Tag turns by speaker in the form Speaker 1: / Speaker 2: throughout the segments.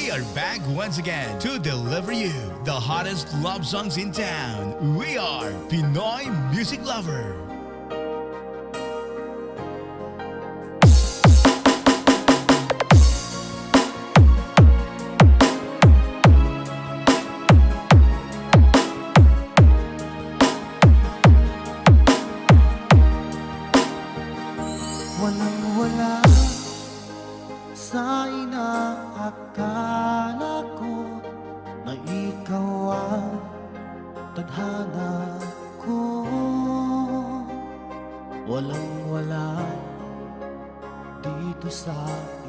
Speaker 1: We are back once again to deliver you the hottest love songs in town. We are Pinoy Music Lover.
Speaker 2: Walang-wala sa inaakala ko na ikaw ang tadhana ko. Walang-wala dito sa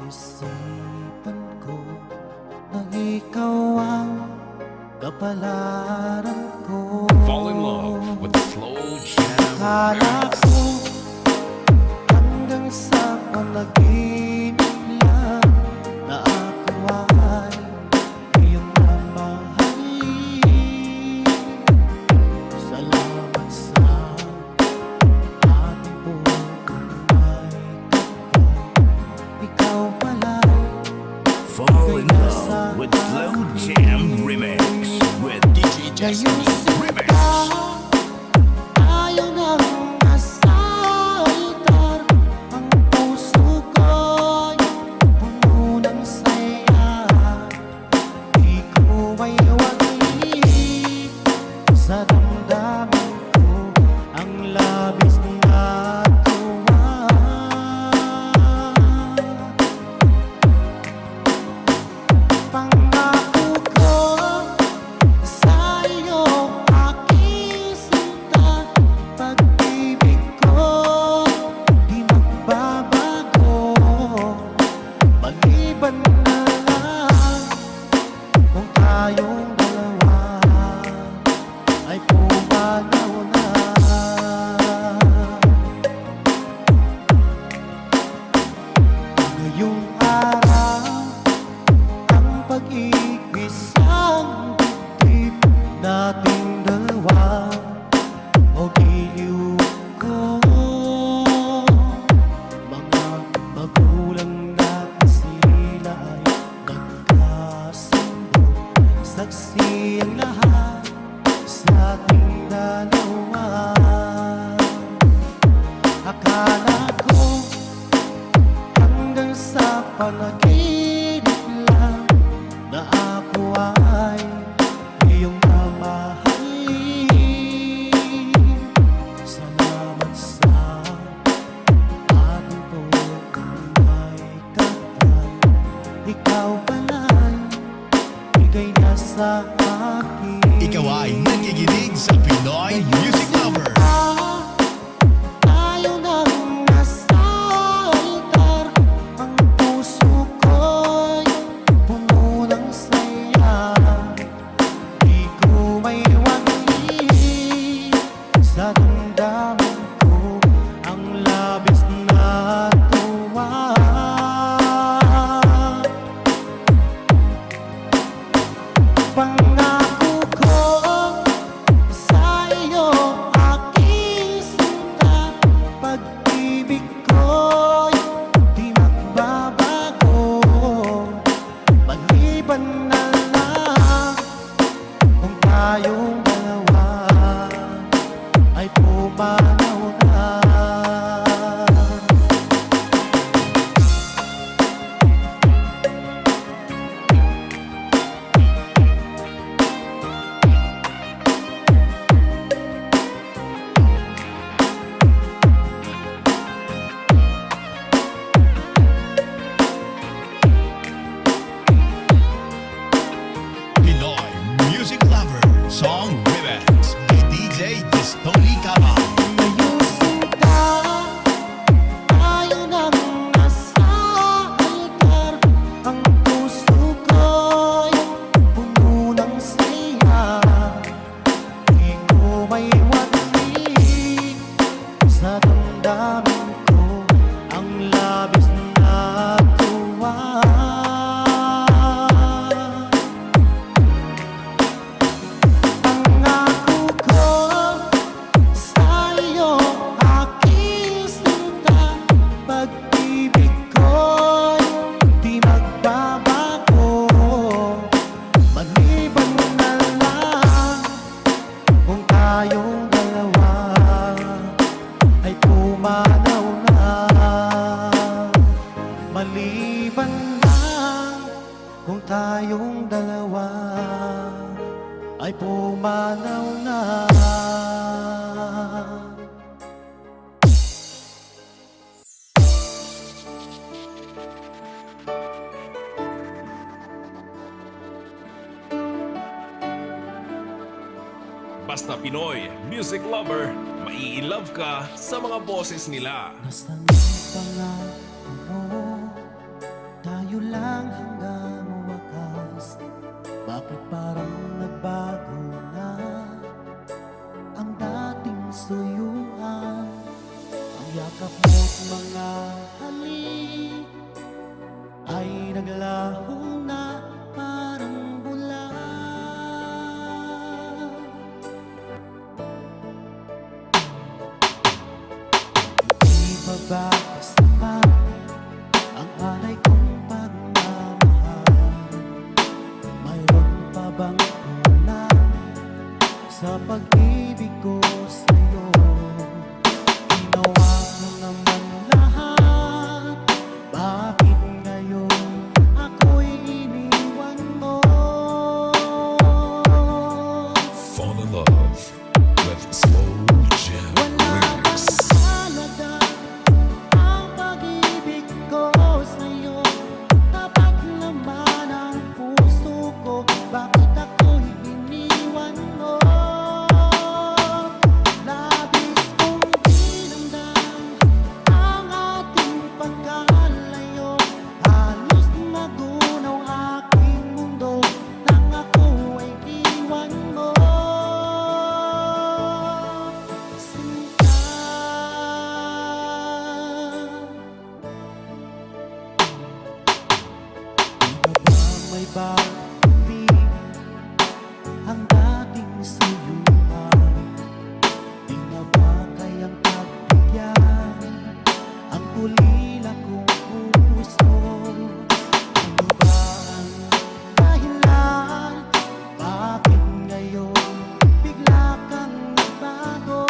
Speaker 2: isipan ko na ikaw ang kapalaran ko.
Speaker 3: Fall in love with the slow jam
Speaker 2: Akala
Speaker 3: remix.
Speaker 2: ko hanggang sa panaginip lang na ako ay iyong mamahalin. Salamat sa ating buhay kapag ikaw pala
Speaker 1: Fall in love with Slow Jam Remix with DJ Justin Remix.
Speaker 2: Ayaw nang masaltar ang puso ko'y puno ng saya. Di ko ay wagi sa damdamin ko ang labis na tuwa. Pangako ko sa iyo, aking sinta, pag-ibig ko di magbabago. Maliban na lang kung tayong dalawa ay pumanaw na. Ngayong araw ang pag-iisang dibdib nating dalawa o giliw ko. Mga magulang natin sila ay nagkasundo. Saksi ang lahat sa ating dalawa. Akala ko hanggang sa panaginip lang na ako ay iyong mamahalin. Salamat sa ating buhay kapag ikaw pala'y bigay na sa akin.
Speaker 1: Ikaw ay nakikinig sa Pinoy Music Lover.
Speaker 2: Ayaw nang nasaltar ang puso ko'y puno ng saya. Di ko may wagi sa damdamin ko ang labis na tuwa. Pangako ko sa iyo, aking Maliban lang kung tayong dalawa ay pumanaw na.
Speaker 3: Basta Pinoy Music Lover, mai-love ka sa mga boses nila.
Speaker 2: Nasaan ang pangako mo? Tayo lang hanggang wakas. Bakit parang nagbago na ang dating suyuan? Ang yakap mo't mga halik ay naglaho na parang bula. Di ba ba sapat ang alay kong pagmamahal? Mayroon pa bang kulang sa pag-ibig ko sa'yo? Ginawa ko naman lahat, bakit ngayon ako'y iniwan mo?
Speaker 3: Fall in love with Slow Jam
Speaker 2: Wala bang
Speaker 3: Remix.
Speaker 2: halaga ang pag-ibig ko sa'yo? Tapat naman ang puso ko, bakit ako'y iniwan mo? Labis kong dinamdam ang ating pagkalayo. Halos magunaw aking mundo nang ako ay iwan mo. Sinta, di ba may pag-ibig ang dating suyuan? Di na ba kayang pagbigyan ang ulila kong puso? Ano ba ang dahilan? Bakit ngayon bigla kang nagbago?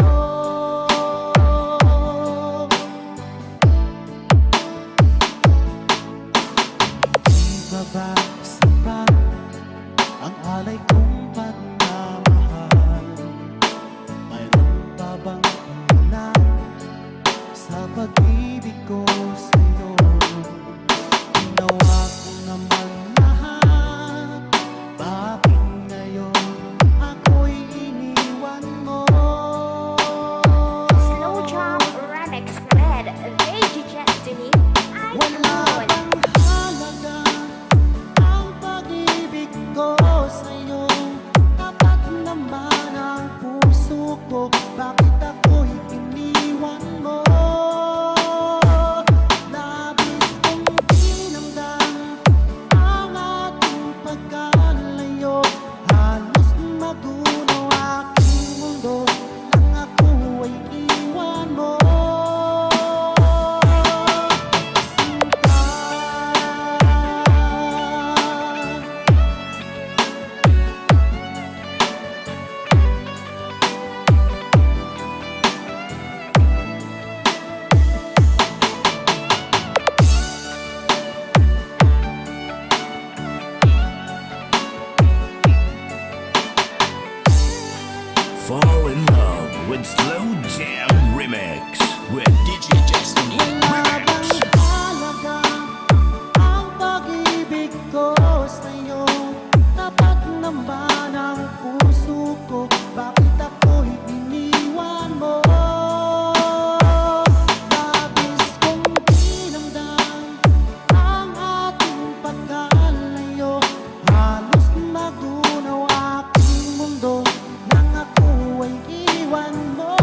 Speaker 2: Di ba ba sapat ang alay kong pagmamahal? Mayroon pa bang kulang sa pag-ibig ko sa'yo? Ginawa ko naman lahat, bakit ngayon ako'y iniwan mo?
Speaker 4: Slow Jam Remix with Lady Destiny.
Speaker 2: Wala bang halaga ang pag-ibig ko sa'yo? Tapat naman ang puso ko, bakit ako'y iniwan mo? Labis kong dinamdam ang ating pagkalayo. Halos magunaw aking mundo nang ako ay iwan mo. Sinta,
Speaker 1: Fall in love with Slow Jam Remix with DJ Destiny
Speaker 2: wala bang
Speaker 1: Remix.
Speaker 2: halaga ang pag-ibig ko sa'yo? Tapat naman ang puso ko, bakit ako'y iniwan mo? Labis kong dinamdam ang ating pagkalayo. Halos magunaw aking mundo nang ako ay iwan mo.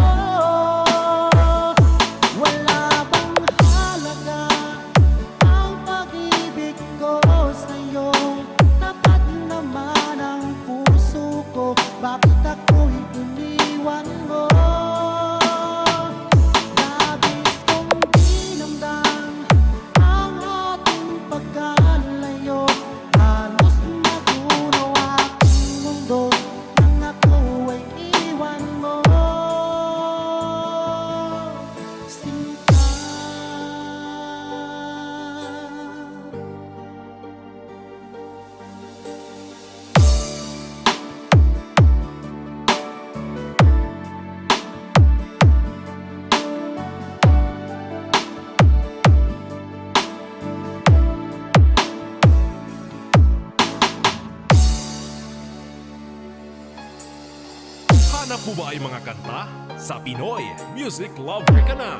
Speaker 3: Hanap mo ba ay mga kanta? Sa Pinoy Music Lover ka na!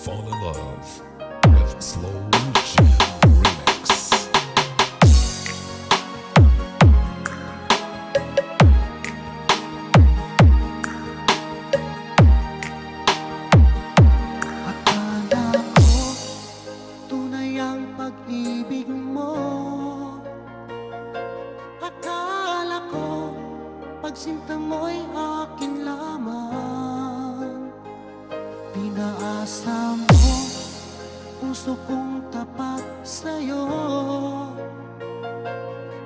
Speaker 5: Fall in love with Slow Jam Remix.
Speaker 2: Akala ko tunay ang pag-ibig mo. Akala ko pagsinta mo'y akin lamang. Pinaasa mo puso kong tapat sa'yo.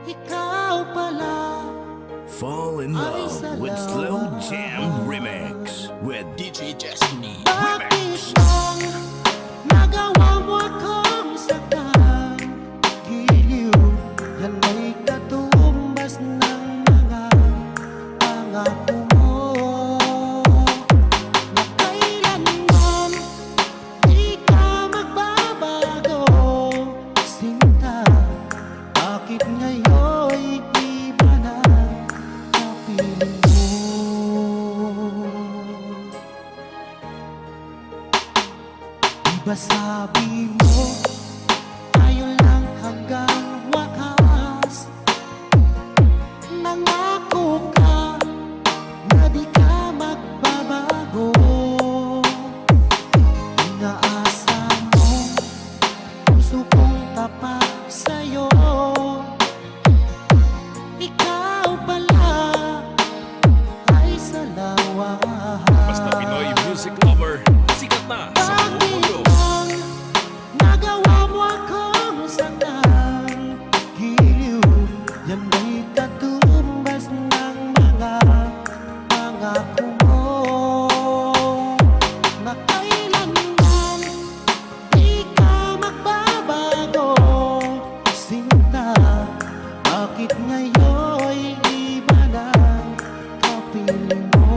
Speaker 2: Ikaw pala
Speaker 1: Fall in
Speaker 2: Ay,
Speaker 1: love with Slow
Speaker 2: salamat.
Speaker 1: Jam Remix with DJ Destiny
Speaker 2: Bakit
Speaker 1: Remix.
Speaker 2: bang nagawa mo akong saktan? Giliw, yan ay katumbas ng mga pangako mo. Na kailanman di ka magbabago. Sinta, bakit ngayon'y iba na kapiling mo? Diba sabi mo, tayo lang hanggang wakas. Nangako ka na di ka magbabago. Inaasa mo, puso kong tapat sa'yo. Ikaw pala ay salawa.
Speaker 3: Basta Pinoy Music Lover, sikat na sa buong mundo!
Speaker 2: Bakit bang nagawa mo akong saktan? Giliw, yan ba'y katumbas ng mga pangako mo? Na kailanman di ka magbabago. Sinta, bakit ngayon'y iba na kapiling mo?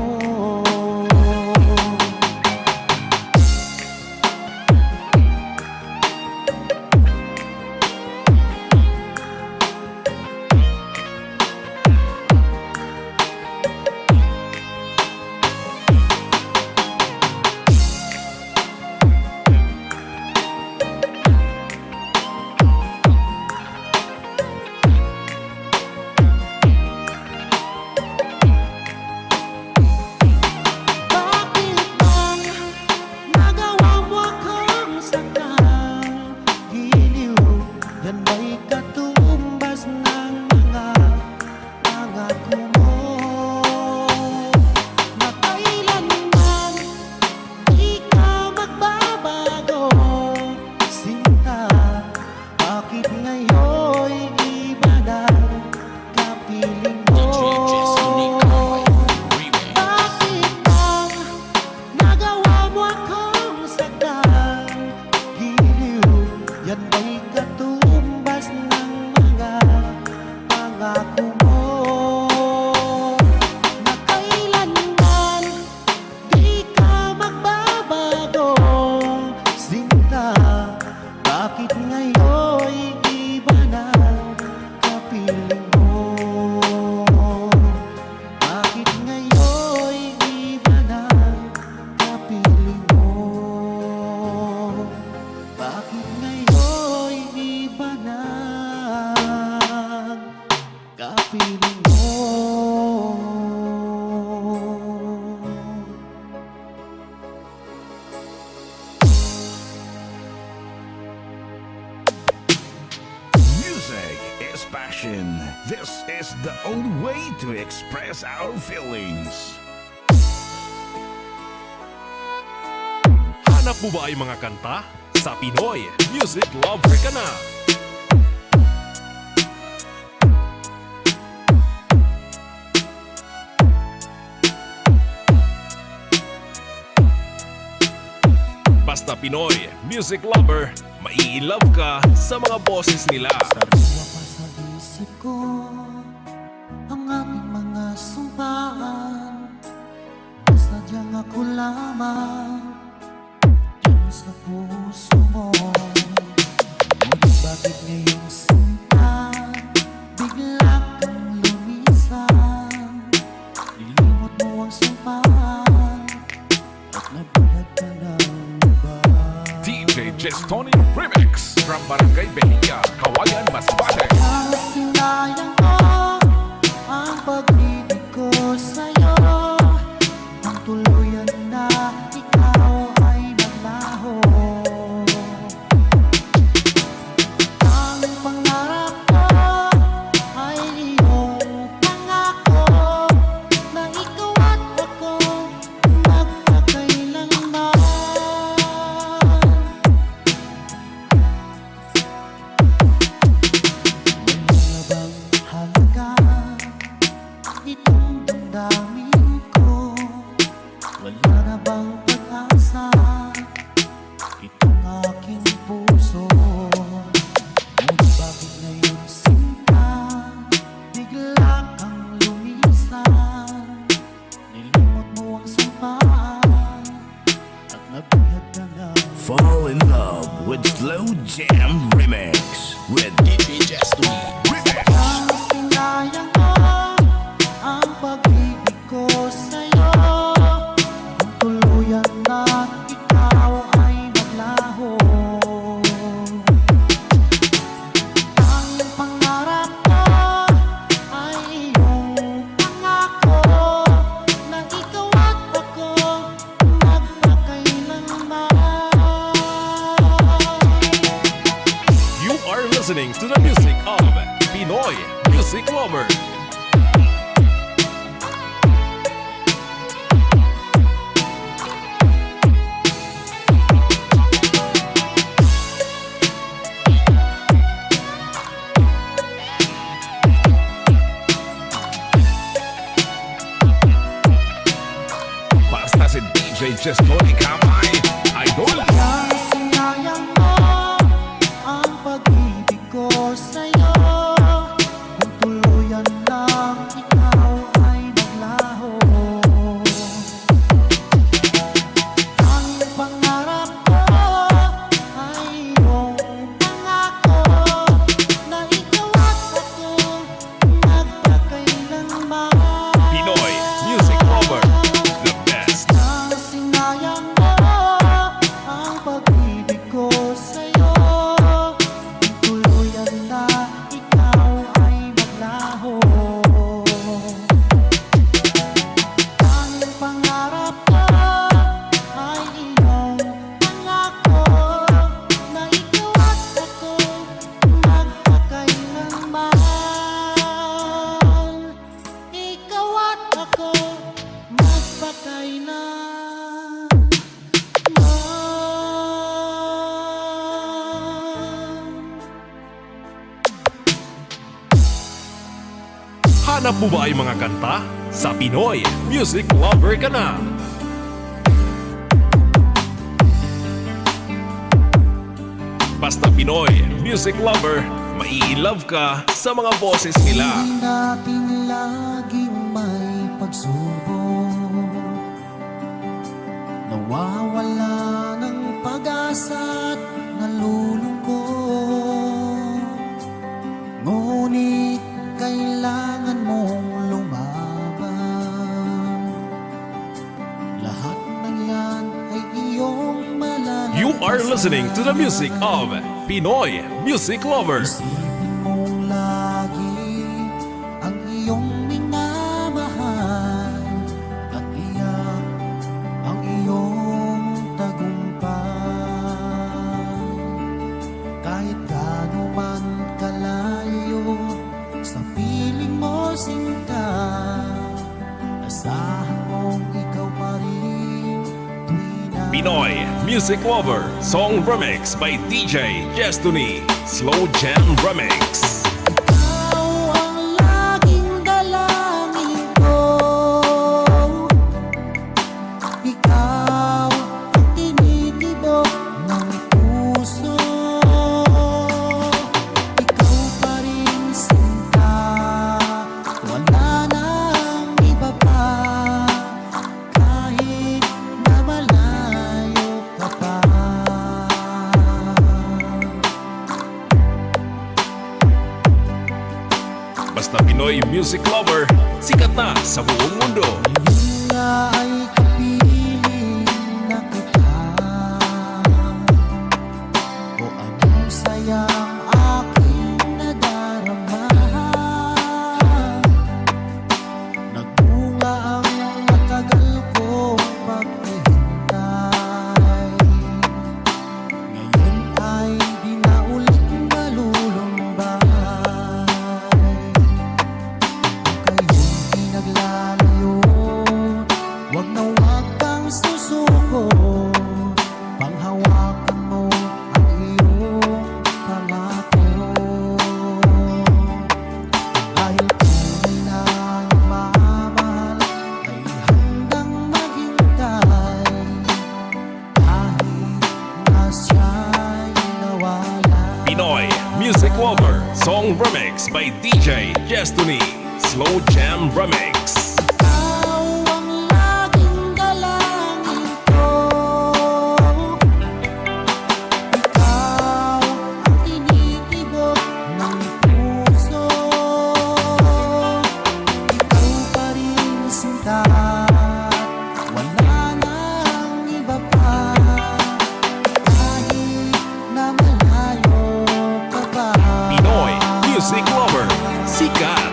Speaker 2: Bakit bang nagawa mo akong saktan? Giliw, yan ba'y katumbas ng mga pangako mo? Na kailanman di ka magbabago. Sinta, bakit ngayon'y iba na kapiling mo? Bakit bang nagawa mo akong saktan? Giliw, yan ba'y katumbas ng mga pangako mo? Na kailanman di ka magbabago. Sinta, bakit ngayon'y iba na kapiling mo? Bakit ngayon'y iba na kapiling mo? Bakit ngayon'y iba na kapiling mo?
Speaker 1: Music is passion. This is the only way to express our feelings.
Speaker 3: Hanap mo ba ay mga kanta? Sa Pinoy Music Lover ka na! Basta Pinoy Music Lover, mai-love ka sa mga boses nila.
Speaker 2: Sariwa pa sa isip ko ang ating mga sumpaan. Sadyang ako lamang sampan at nabuhat ka ng iba.
Speaker 5: DJ Jestoni Remix from Barangay Behia, Kawayan, Masbate.
Speaker 2: Ang sinayang ko ang pag-ibig ko sa'yo, ang tuluyan na ikaw ay naglaho. Ang pangarap ko ay iyong pangako na ikaw at ako magkakailanman. Wala bang halaga itong damdamin ko? Wala na bang pag-asa itong aking puso? Ngunit bakit ngayon sinta bigla kang lumisan? Nilimot mo ang sampaan at nabihag ka na.
Speaker 1: Fall in love with Slow Jam Remix with DJ Jestoni Remix.
Speaker 2: Ang sinayang ko ang pag-ibig ko sa'yo, ang tuluyan na ikaw ay naglaho. Ang pangarap ko ay iyong pangako na ikaw at ako magkakailanman.
Speaker 3: You are listening to the music of Pinoy Music Lover. Basta si DJ Jestoni Kamay, Idol.
Speaker 2: Kaya sinayang mo ang pag-ibig ko sa'yo, kung tuluyan lang ikaw ay naglaho. Ang pangarap ko ay iyong pangako na ikaw at ako magkakailanman.
Speaker 3: Pinoy Music Lover, the best.
Speaker 2: Ang sinayang mo ang pag-ibig ko sa'yo, kung tuluyan na ikaw ay maglaho. Ang pangarap ko ay iyong pangako na ikaw at ako magkakailanman. Ikaw at ako
Speaker 3: Hanap mo ba ay mga kanta? Sa Pinoy Music Lover ka na! Basta Pinoy Music Lover, mai-love ka sa mga boses nila.
Speaker 2: Hindi natin laging may pagsubok, nawawala ng pag-asa at nalulungkot. Ngunit kailangan mong lumaban. Lahat ng yan ay iyong malalampasan.
Speaker 3: You are listening to the music of Pinoy Music Lover.
Speaker 2: Isipin mong lagi ang iyong minamahal at iyak ang iyong tagumpay. Kahit gaano man kalayo sa piling mo sinta, asahan mong ikaw pa rin tuwing na
Speaker 3: Pinoy Music Lover Song Remix by DJ Jestoni Slow Jam Remix.
Speaker 2: ikaw ang laging dalangin ko. Ikaw ang tinitibok ng puso. Ikaw pa rin sinta, wala nang iba pa. Kahit na malayo ka pa.
Speaker 3: Basta Pinoy Music Lover, sikat na sa buong mundo.
Speaker 2: Ngayon sana ay kapiling na kita, o anong sayang aking nadarama. Nagbunga ang matagal kong paghihintay, ngayon ay di na ulit nalulumbay. Kayong pinaglalayo, wag na wag kang susuko, panghawakan mo ang iyong pangako. Dahil tunay na nagmamahal ay handang maghintay, kahit na siya'y nawala.
Speaker 3: Pinoy Music Lover Song Remix by DJ Destiny Slow Jam Remix.
Speaker 2: Ikaw ang laging dalangin ko, ikaw ang tinitibok ng puso, ikaw pa rin sinta, wala nang iba pa, kahit na malayo ka pa.
Speaker 3: Pinoy Music Lover Sikat.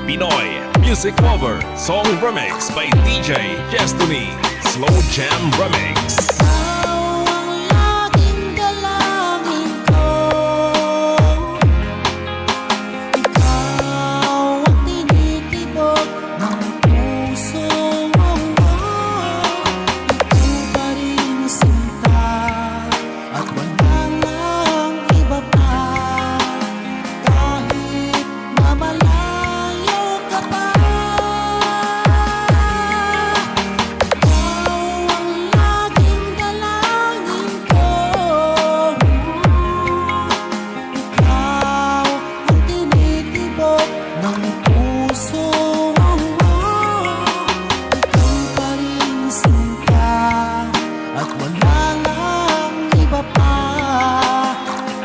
Speaker 3: Pinoy Music Lover Song Remix by DJ Destiny Slow Jam Remix.
Speaker 2: Ikaw ang laging dalangin ko, ikaw ang tinitibok ng puso mo, ikaw pa rin sinta, at wala nang iba pa, kahit na malayo ka pa. Ikaw ang laging dalangin ko, ikaw ang tinitibok ng puso mo, ikaw pa rin sinta, at wala nang iba pa,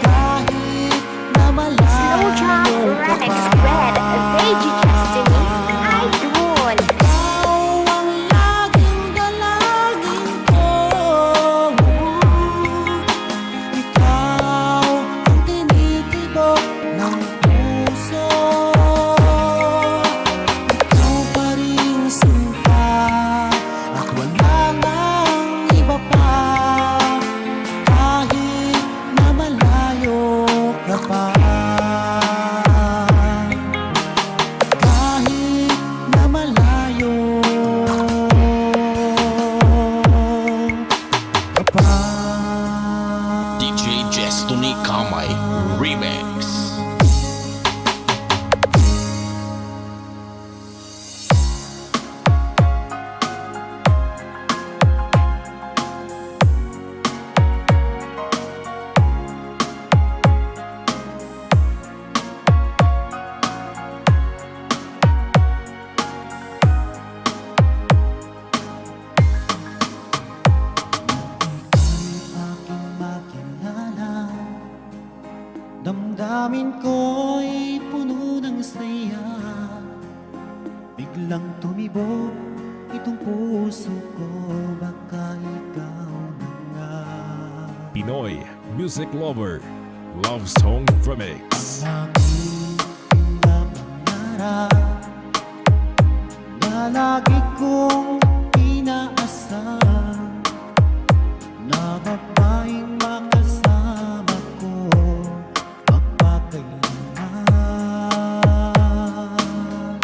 Speaker 2: kahit na
Speaker 4: Slow Jam
Speaker 2: malayo ka
Speaker 4: Remix
Speaker 2: pa.
Speaker 4: with VG Destiny Idol.
Speaker 2: Ikaw ang laging dalangin ko, ikaw ang tinitibok ng puso, ikaw pa rin sinta, at wala nang iba pa, kahit na malayo ka pa. Kahit na malayo ka pa.
Speaker 6: DJ Destiny Kamay Remix.
Speaker 2: Aking makilala, damdamin ko'y puno ng saya, biglang tumibok itong puso ko, baka ikaw na nga.
Speaker 3: Pinoy Music Lover Love Song Remix.
Speaker 2: Aking pinapangarap na lagi kong inaasahan, na babaeng makasama ko magpakailanman.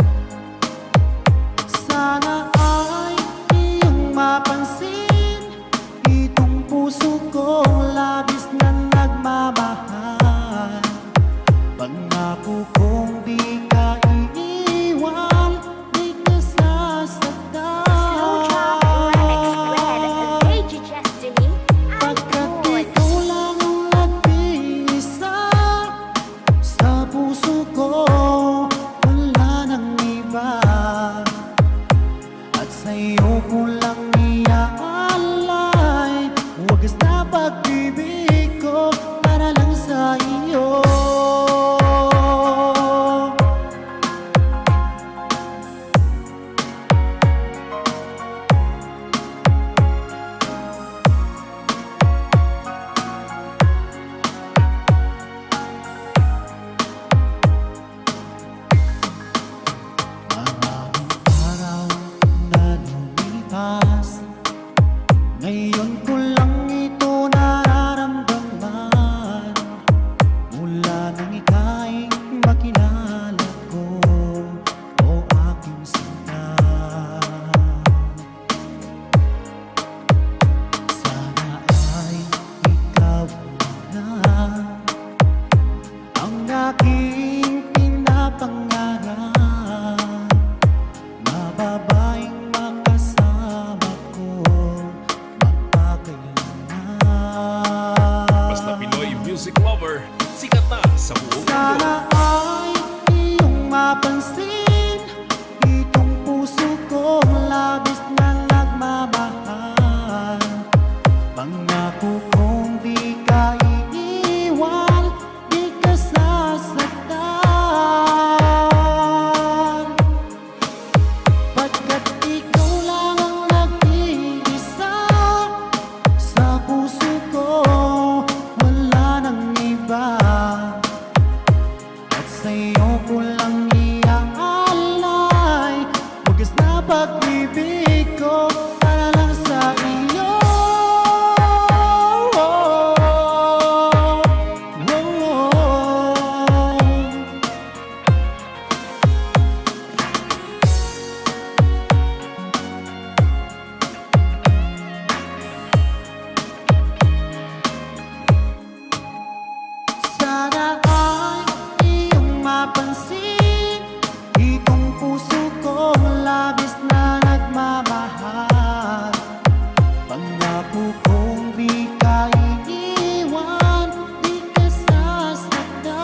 Speaker 2: Sana ay iyong mapansin itong puso kong labis na nagmamahal. Pangako kong di ka iiwan, di ka sasaktan.
Speaker 4: Slow Jam Remix with
Speaker 3: Basta Pinoy music lover, sikat na sa buong mundo.
Speaker 2: Sana ay iyong mapansin itong puso kong labis na nagmamahal. Pangako kong di ka iiwan, di ka sasaktan. Pagkat ikaw lang ang nag-iisa sa puso ko, wala nang iba. At sa'yo ko lang iaalay wagas na pag-ibig ko para lang sa iyo. Sana ay iyong mapansin itong puso kong labis na nagmamahal. Pangako kong di ka iiwan, di ka sasaktan.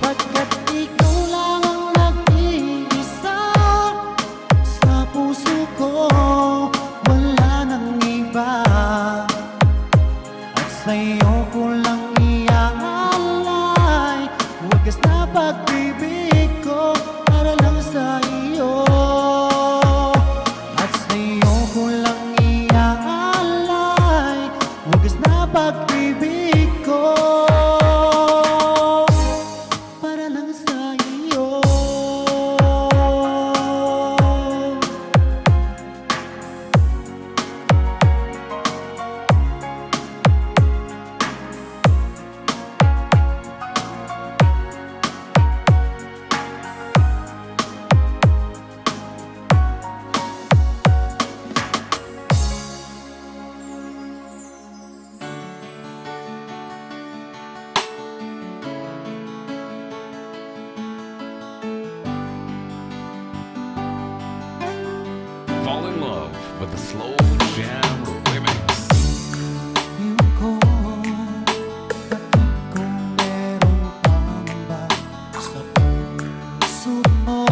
Speaker 2: Pagkat ikaw lang ang nag-iisa sa puso ko, wala nang iba. At sa'yo ko lang iaalay wagas na pag-ibig ko para lang sa iyo. At sa'yo ko lang iaalay wagas na pag-ibig ko para lang sa iyo.
Speaker 3: Fall in love with the Slow Jam Remix.
Speaker 2: Iyong ko, batid kung meron pang ba sa puso mo.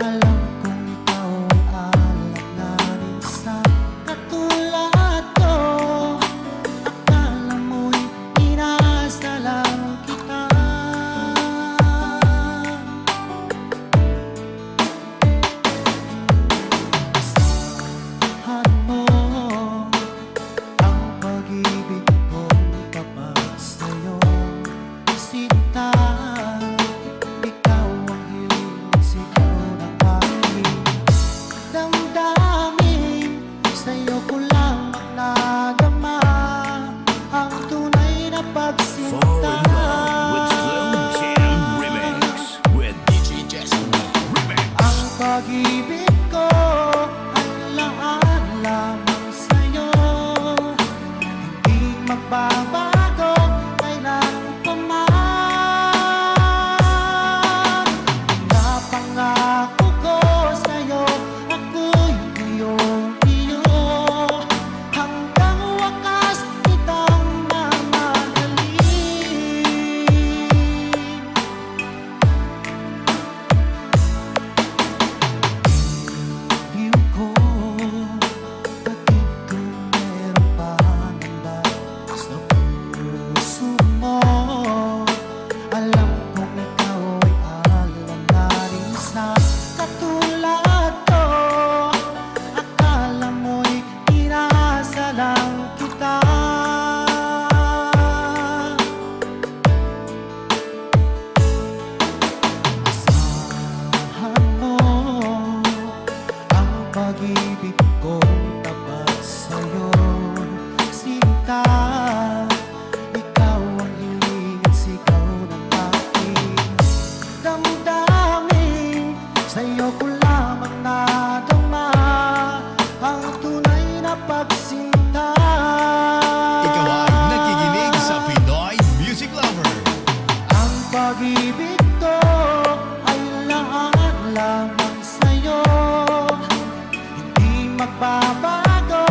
Speaker 2: Alam kong ikaw ay alak na rin sa katulad ko. Akala mo'y inasa lang kita. Asahan mo ang pag-ibig kong tapat sa'yo, sinta. Ikaw ang hiling, sigaw ng aking damdamin. Sa'yo ko lang ang nadama, ang tunay na pagsinta.
Speaker 6: With DJ Destiny.
Speaker 2: Ang pag-ibig ko ay laan lamang sa'yo, hindi magbabago kailan pa man. Napangako ko sa'yo, ako'y iyong-iyo, hanggang wakas kitang mamahalin. Iyong ko, batid kung meron pang iba sa puso mo. Alam kong ikaw ay alam na rin sa katulad ko. Akala mo'y inasa lang kita. Asahan mo ang pag-ibig kong tapat sa'yo, sinta. Ikaw ang hiling at sigaw ng aking damdamin. Sa'yo ko lamang nadama ang tunay na pagsinta.
Speaker 1: Ikaw ay nakikinig sa Pinoy Music Lover.
Speaker 2: Ang pag-ibig ko ay laan lamang sa'yo, hindi magbabago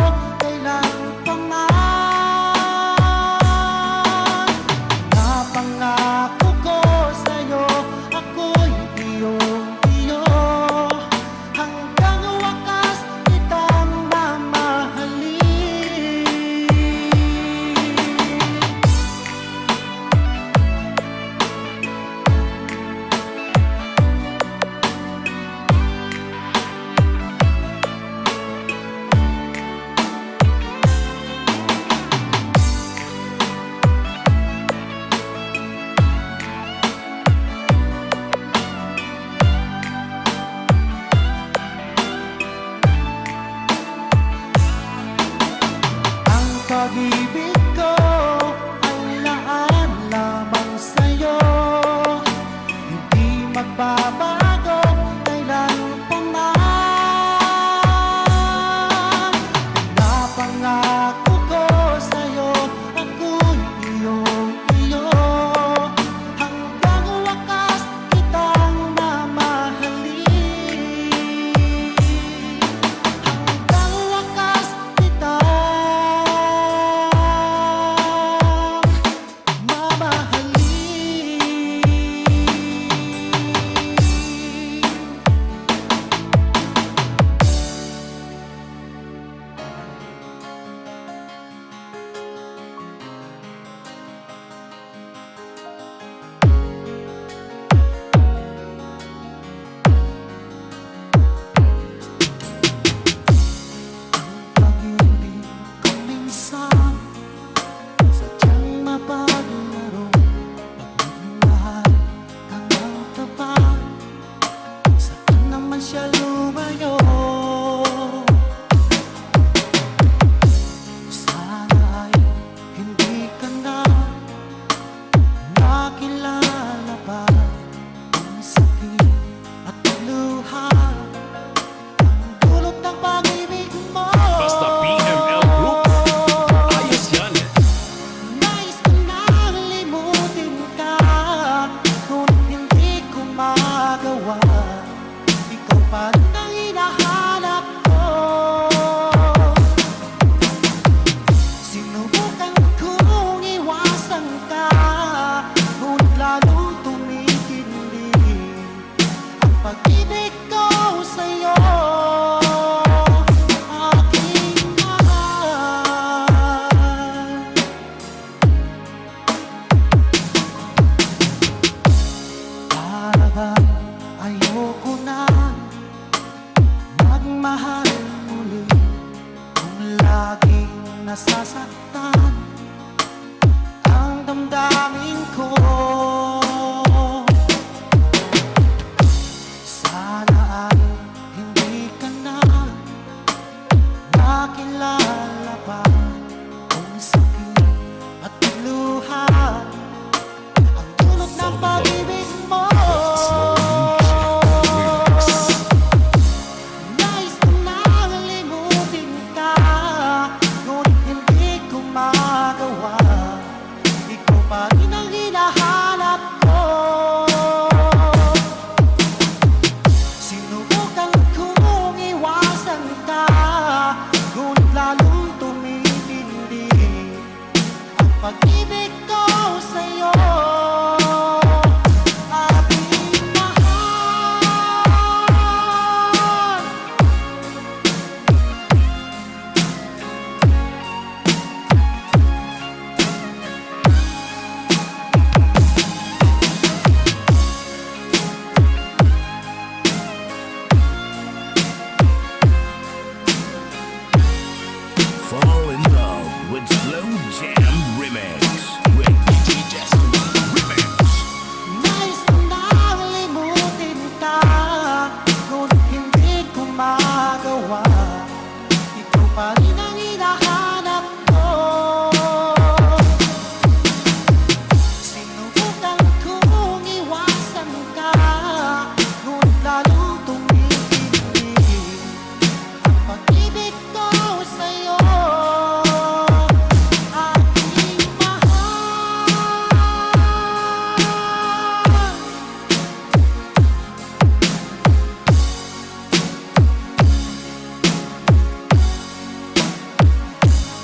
Speaker 2: pag-ibig ko ay laan lamang sa'yo. Hindi magbabago kailan pa man. Napangako ko sa'yo, ako'y iyong-iyo. Hanggang wakas kitang mamahalin. Hanggang wakas kitang mamahalin. Pag-ibig ko minsan sadyang mapaglaro. Pagmamahal kang ang tapat, saan naman siya lumayo? Sana ay hindi ka na nakilala pa. Ang sakit at luha ang dulot ng pag-ibig mo.
Speaker 3: Basta PML Group, ayos yan.
Speaker 2: Nais ko nang limutin ka, ngunit hindi ko magawa. Ikaw pa rin ang hinahanap ko. Sinubukan kong iwasan ka, ngunit lalong tumitindi ang pag-ibig ko sa'yo. Aking mahal, para bang ayoko na magmahal muli kung laging nasasaktan ang damdamin ko. Sana ay hindi ka na nakilala pa. Kung sakit at luha ang dulot ng pag-ibig mo. Nais ko nang limutin ka, ngunit hindi ko magawa. Ikaw pa rin ang hinahanap ko. Sinubukan kong iwasan ka, ngunit lalong tumitindi ang pag-ibig ko sa'yo. Aking mahal,
Speaker 6: Fall in love with Slow Jam Remix with DJ Destiny Remix.
Speaker 2: nais ko nang limutin ka, ngunit hindi ko magawa. Ikaw pa rin ang hinahanap ko. Sinubukan kong iwasan ka, ngunit lalong tumitindi ang pag-ibig ko sa'yo. Aking mahal,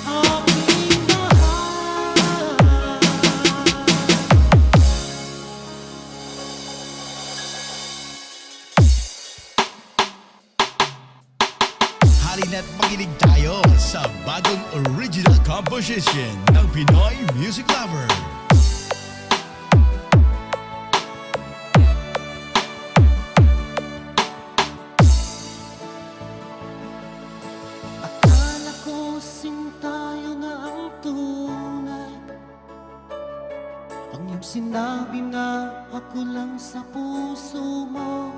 Speaker 2: aking mahal.
Speaker 1: Halina't makinig tayo sa bagong original composition ng Pinoy Music Lover.
Speaker 2: Akala ko sinta yun ang tunay, ang iyong sinabi na ako lang sa puso mo.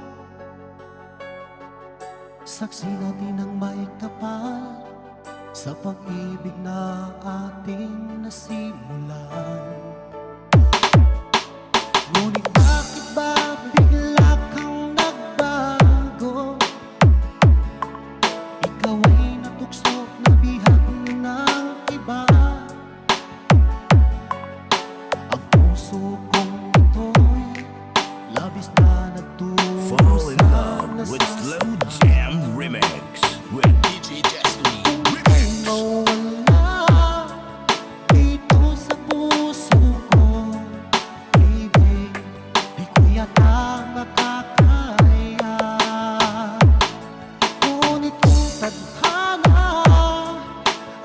Speaker 2: Saksi natin ang may kapal sa pag-ibig na ating nasimulan. Ngunit bakit ba bigla kang nagbago? Ikaw ay natukso na bihag ng iba. Ang puso kong ito'y labis na
Speaker 6: Fall in
Speaker 2: nagturusan
Speaker 6: love with Slow Jam Remix with DJ Destiny Remix.
Speaker 2: Mawala dito sa puso ko, baby, di ko yata makakaya. Ngunit kung tadhana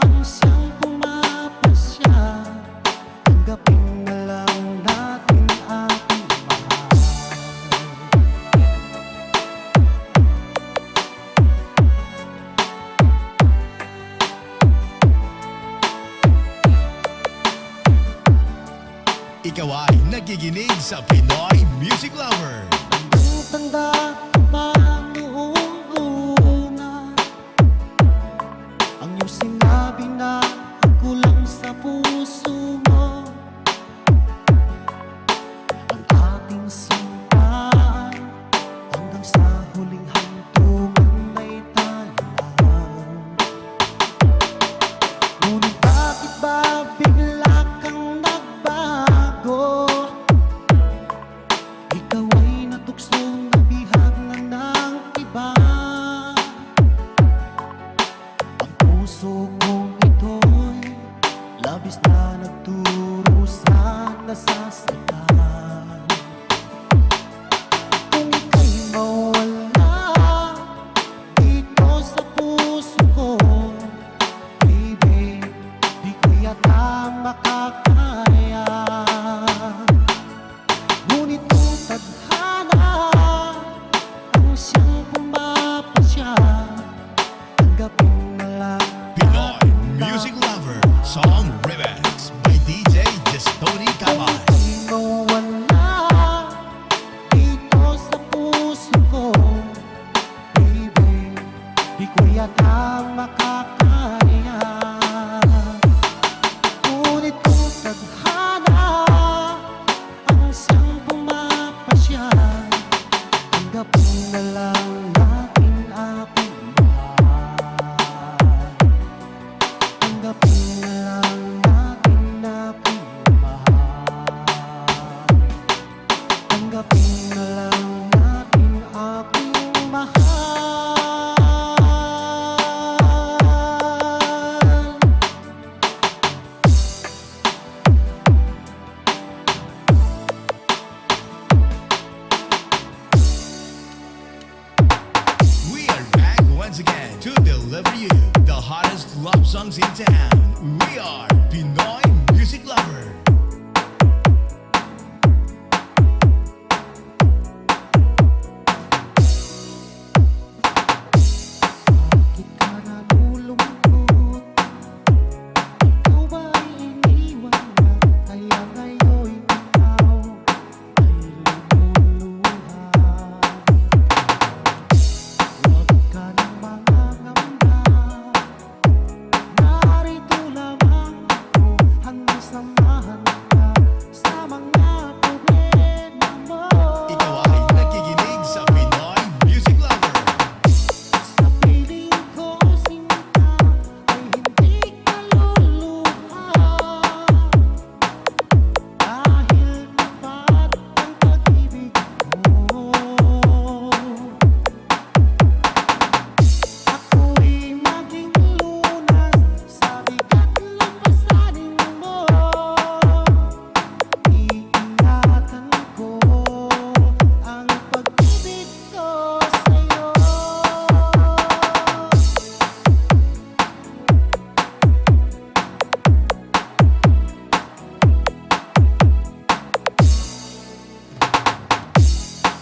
Speaker 2: ang siyang pumapasya, tanggapin na lang natin ating mahal.
Speaker 1: Ikaw ay nakikinig sa Pinoy Music Lover.
Speaker 2: Tanda ko pa noong una ang iyong sinabi na ako lang sa puso mo. Ang ating sumpaan hanggang sa huling hantungan ay tayo lang. Ngunit bakit ba bigla kang nagbago? Ikaw ay natuksong nabihag na ng iba. Ang puso kong ito'y labis na nagturusan, nasasaktan. Kung ika'y mawala dito sa puso ko, baby, di ko yata makakaya. Ngunit kung tadhana ang siyang pumapasya, tanggapin na lang
Speaker 1: Pinoy Music Lover Song Remix by DJ Destiny Kamay.
Speaker 2: Ika'y mawala dito sa puso ko, baby, di ko yata makakaya. Ngunit kung tadhana ang siyang pumapasya, tanggapin na lang natin aking mahal. Tanggapin na lang natin aking mahal. Tanggapin na lang natin aking mahal.
Speaker 1: We are back once again to deliver you the hottest love songs in town. We are Pinoy Music Lover.
Speaker 2: Bakit ka nalulungkot? Ikaw ba'y iniwan na? Kaya ngayon'y ikaw ay lumuluha. Huwag ka nang mangangamba, narito lamang ako, hanggang samahan ka sa mga problema mo.
Speaker 1: Ikaw ay nakikinig sa Pinoy Music Lover.
Speaker 2: Sa piling ko sinta ay hindi ka luluha, dahil tapat ang pag-ibig mo. Ako'y maging lunas sa bigat ng pasanin mo. Iingatan ko ang pag-ibig ko sa'yo.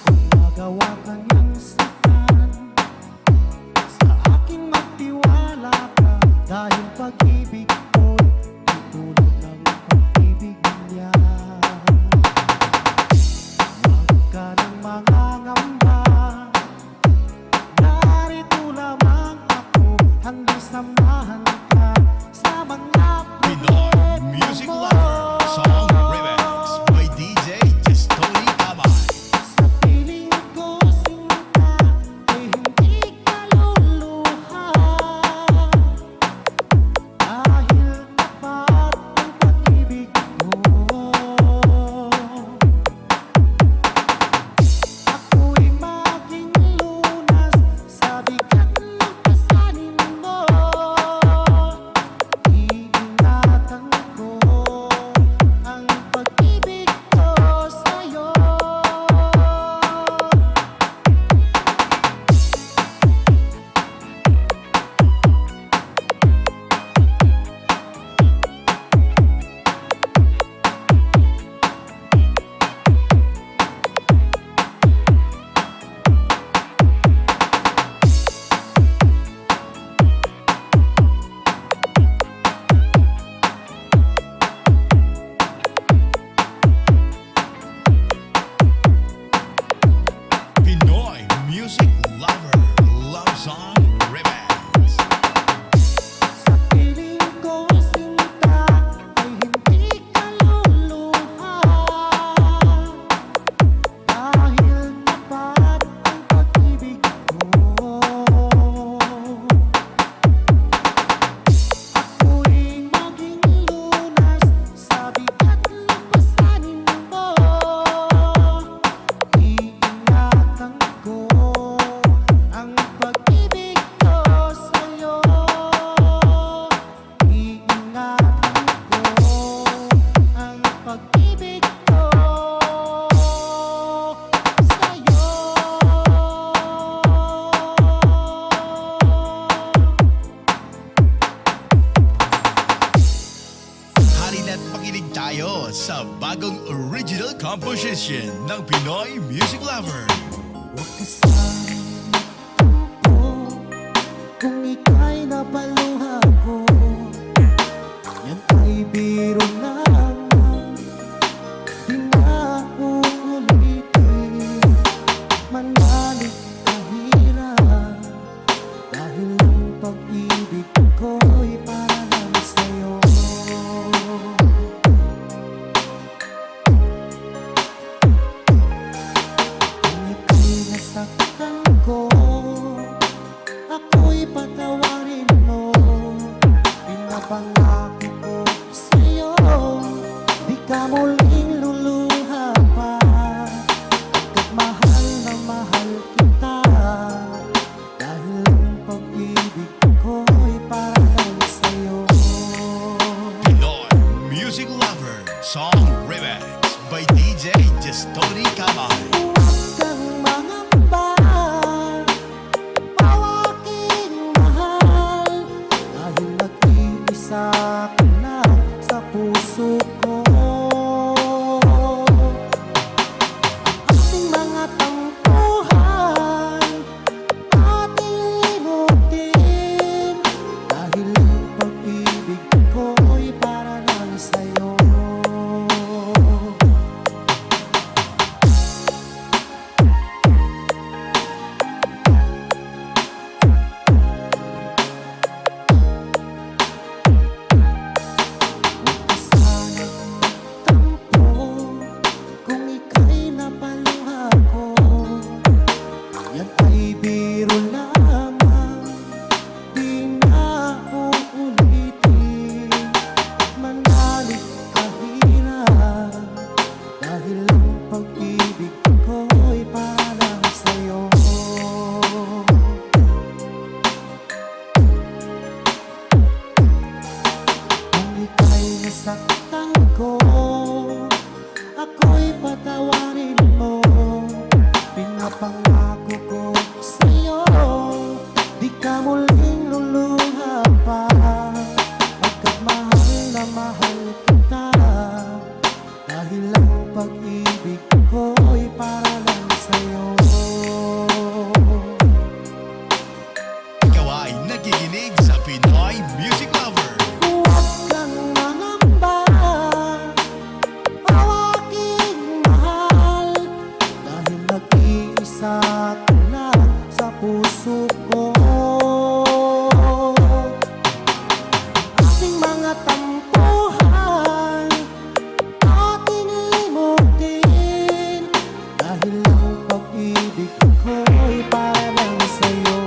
Speaker 2: Kung magawa ka niyang saktan, sa aking magtiwala ka, dahil pag-ibig ko'y di tulad ng pag-ibig niya. Huwag ka nang mangangamba, narito lamang ako, hanggang samahan ka
Speaker 1: at makinig tayo sa bagong original composition ng Pinoy Music Lover.
Speaker 2: Huwag ka sanang magtampo kung ika'y napaluha ko. Yan ay biro lamang, di na uulitin. Manalig kahirap dahil ang pag-ibig ko'y para lang sa'yo. Kung ika'y nasaktan ko, ako'y patawarin mo. Pinapangako ko sa'yo, di ka muling luluha pa. Pagkat mahal na mahal kita, dahil ang pag-ibig ko'y para lang sa'yo.
Speaker 1: Pinoy Music Lover Song Remix by DJ Jestoni Kamay.
Speaker 2: Huwag kang mangamba, aking mahal, dahil nag-iisa ka na sa puso ko. Ating mga tampuhan, ating limutin, dahil ang pag-ibig ko'y para lang sa'yo. Sanang magtampo kung ika'y napaluha ko. Yan ay biro lamang, di na uulitin. Manalig kahirap dahil ang pag-ibig ko'y para lang sa'yo. Kung ika'y nasaktan ko, ako'y patawarin mo. Pinapangako ko sa'yo, di ka muling luluha pa. Pagkat mahal na mahal kita, dahil ang pag-ibig ko'y para lang sa'yo.
Speaker 1: Ikaw ay nakikinig sa Pinoy Music Lover.
Speaker 2: Huwag kang mangamba, aking mahal, dahil nag-iisa ka lang sa puso ko. Ating mga tampuhan, ating limutin, dahil ang pag-ibig ko'y para lang sa'yo.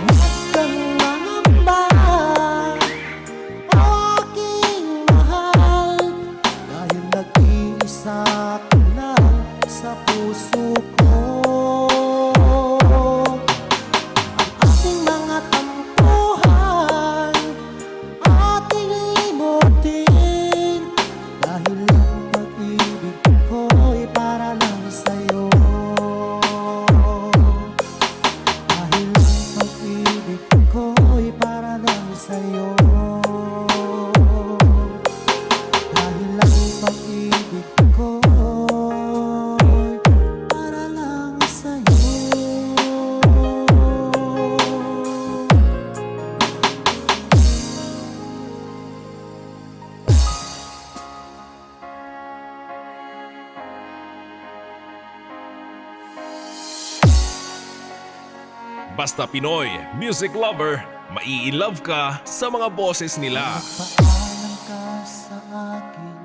Speaker 2: Huwag kang mangamba, aking mahal, dahil nag-iisa ka lang sa puso ko. Ang ating mga tampuhan, ating limutin, dahil ang pag-ibig ko'y para lang sa'yo. Dahil ang pag-ibig ko'y para lang sa'yo. Dahil ang pag-ibig ko'y para lang sa'yo.
Speaker 3: Basta Pinoy Music Lover, mai-love ka sa mga boses nila.
Speaker 2: Paalam ka sa akin,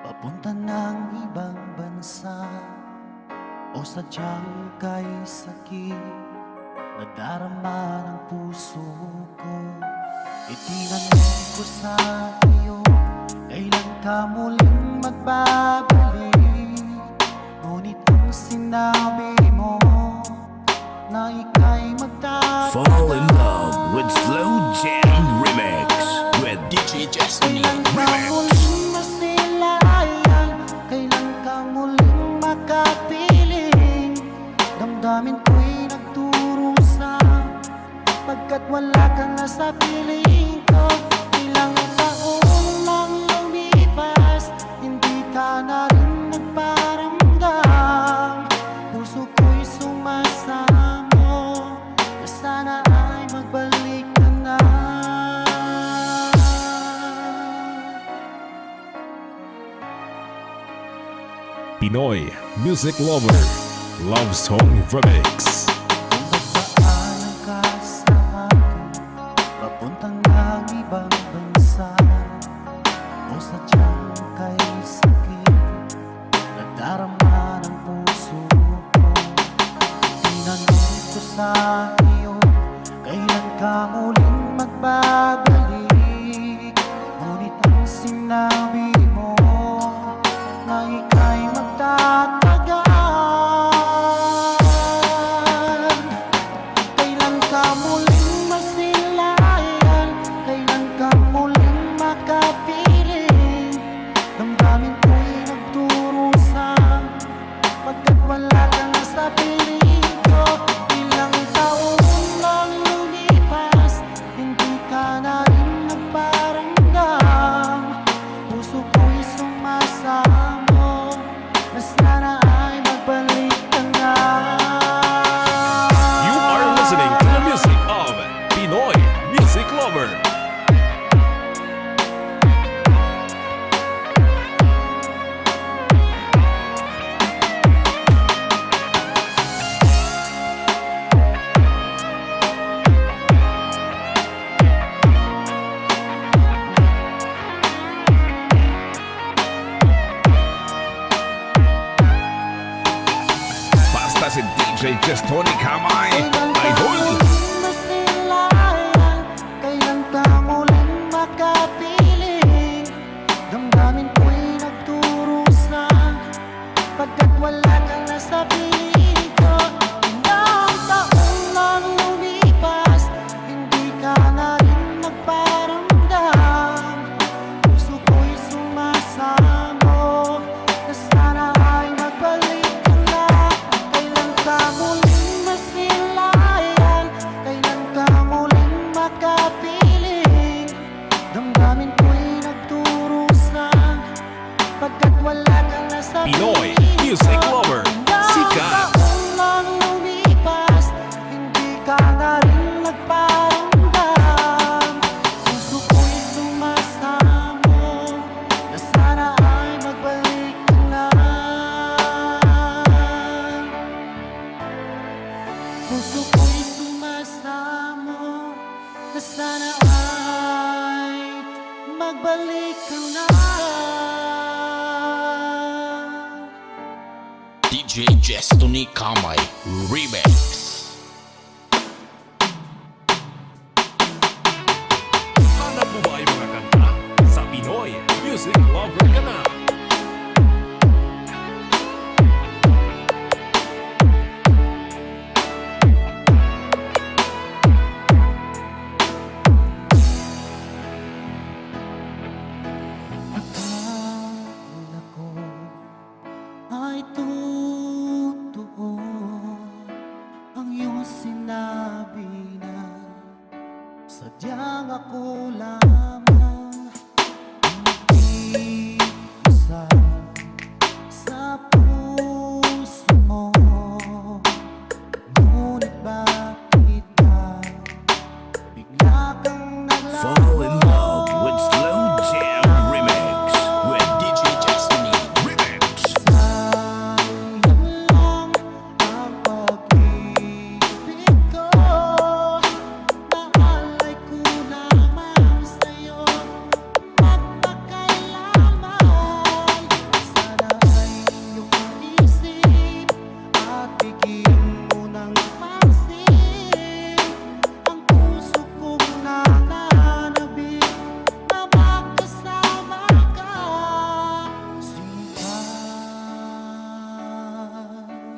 Speaker 2: papunta ng ibang bansa, o sadyang kay sakit, nadarama ng puso ko. Itinanong ko sa iyo, kailan ka muling magbabalik. Ngunit ang sinabi mo na ika'y
Speaker 6: Fall in love with Slow Jam Remix with DJ Destiny
Speaker 2: Kailan ka
Speaker 6: Remix.
Speaker 2: muling masilayan? Kailan ka muling makapiling? Damdamin ko'y nagturusa pagkat wala ka na sa piling ko. Ilang taon nang lumipas, hindi ka na rin nagparamdam. Puso ko'y sumasamo na sana ay magbalik ka na.
Speaker 3: Pinoy Music Lover Love Song Remix.
Speaker 2: Kung magpaalam ka sa akin, papuntang ng ibang bansa, o sadyang kay sakit, nadarama ng puso ko. Tinanong ko sa iyo, kailan ka muling magbabalik? Ngunit ang sinabi mo na ika'y magtatagal. Kailan ka muling masilayan? Kailan ka muling makapiling? Damdamin ko'y nagturusa pagkat wala ka na sa piling ko. Ilang taon nang lumipas, hindi ka na rin nagparamdam. Puso ko'y sumasamo na sana ay magbalik ka na.
Speaker 3: You are listening to the music of Pinoy Music Lover.
Speaker 5: Basta si DJ Destiny Kamay.
Speaker 2: Kailan ka
Speaker 5: Idol.
Speaker 2: muling masilayan? Kailan ka muling makapiling? Damdamin ko'y nagturusa pagkat wala ka na sa piling ko. Ilang taon nang lumipas, hindi ka na rin nagparamdam. Puso ko'y sumasamo na sana ay magbalik ka na. Kailan ka muling masilayan? Kailan ka muling makapiling? Damdamin ko'y nagturusa pagkat wala ka na sa
Speaker 3: Pinoy
Speaker 2: piling ko.
Speaker 3: Music Lover. Sikat.
Speaker 2: Ilang taon nang lumipas, hindi ka na rin nagparamdam. Puso ko'y sumasamo na sana ay magbalik ka na. Puso ko'y sumasamo na sana ay magbalik ka na.
Speaker 6: DJ Destiny Kamay Remix.
Speaker 3: Hanap mo ba ay mga kanta sa Pinoy Music Lover ka na?
Speaker 2: Akala ko ay totoo ang iyong sinabi na sadyang ako lamang ang nag-iisa sa puso mo. Ngunit bakit ba bigla kang
Speaker 6: Fall in
Speaker 2: naglaho?
Speaker 6: love with Slow Jam Remix with DJ Destiny Remix.
Speaker 2: Sayang lang ang pag-ibig ko, naalay ko lamang sa'yo.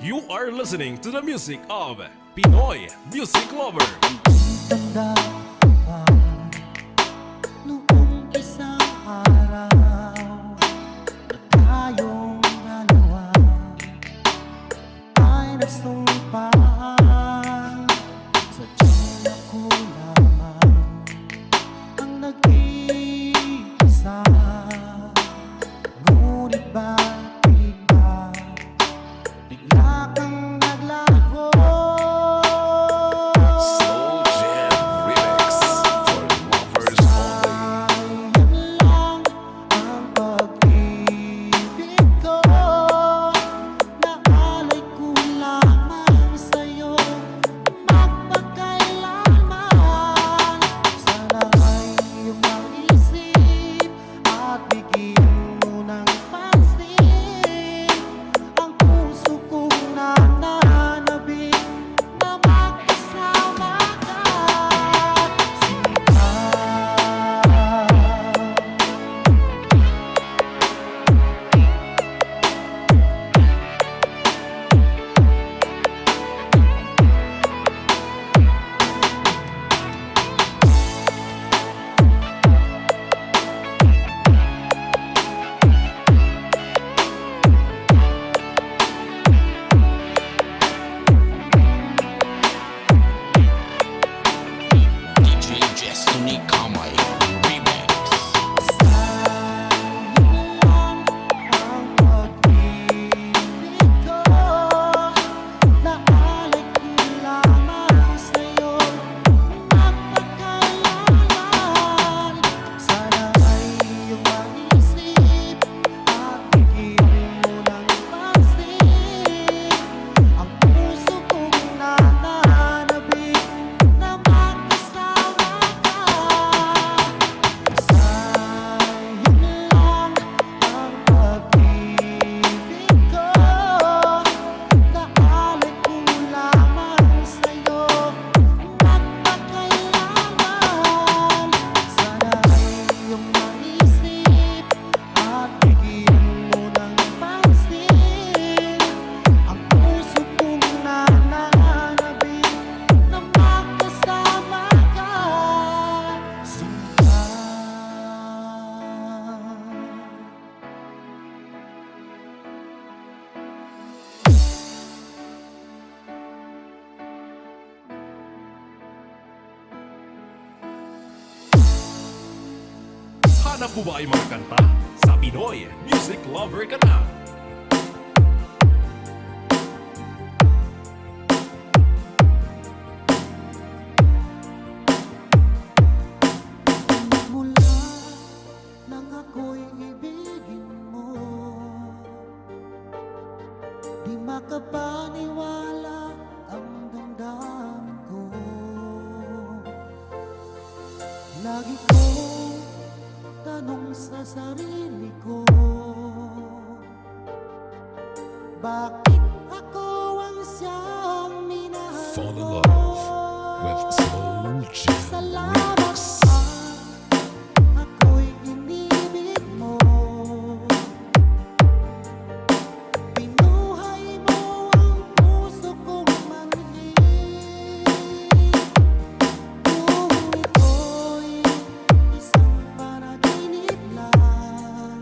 Speaker 3: You are listening to the music of Pinoy Music Lover.
Speaker 2: Tanda ko pa noong isang araw na tayong dalawa ay nagsumpaan. Sadyang ako lamang ang nag-iisa, ngunit bakit ba bigla kang naglaho?
Speaker 6: Slow Jam Remix for lovers only.
Speaker 2: Sayang lang ang pag-ibig ko, naalay ko lamang sa'yo magpakailanman. Sana ay iyong maisip at bigyan mo ng pansin ang puso kong nananabik na magkasama ka. Sinta,
Speaker 6: DJ Destiny Kamay Remix.
Speaker 2: sayang lang ang pag-ibig ko, naalay ko lamang sa'yo magpakailanman. Sana ay iyong maisip at bigyan mo ng pansin ang puso kong nananabik na magkasama ka. Sayang lang ang pag-ibig ko, naalay ko lamang sa'yo magpakailanman. Sana ay iyong maisip at bigyan mo ng pansin ang puso kong nananabik na magkasama ka. Sinta.
Speaker 3: Hanap mo ba ay mga kanta? Sa Pinoy Music Lover ka na.
Speaker 2: Mula nang ako'y ibigin mo, di makapaniwala ang damdamin ko. Lagi kong tanong sa sarili ko, bakit ako ang siyang minahal
Speaker 6: Fall in
Speaker 2: mo?
Speaker 6: love with Slow Jam
Speaker 2: Salamat
Speaker 6: Remix.
Speaker 2: at ako'y inibig mo. Pinuhay mo ang puso kong manhid. Kung ito'y isang panaginip lang,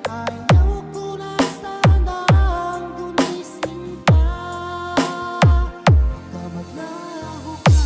Speaker 2: ayaw ko na sanang gumising pa. Baka maglaho ka.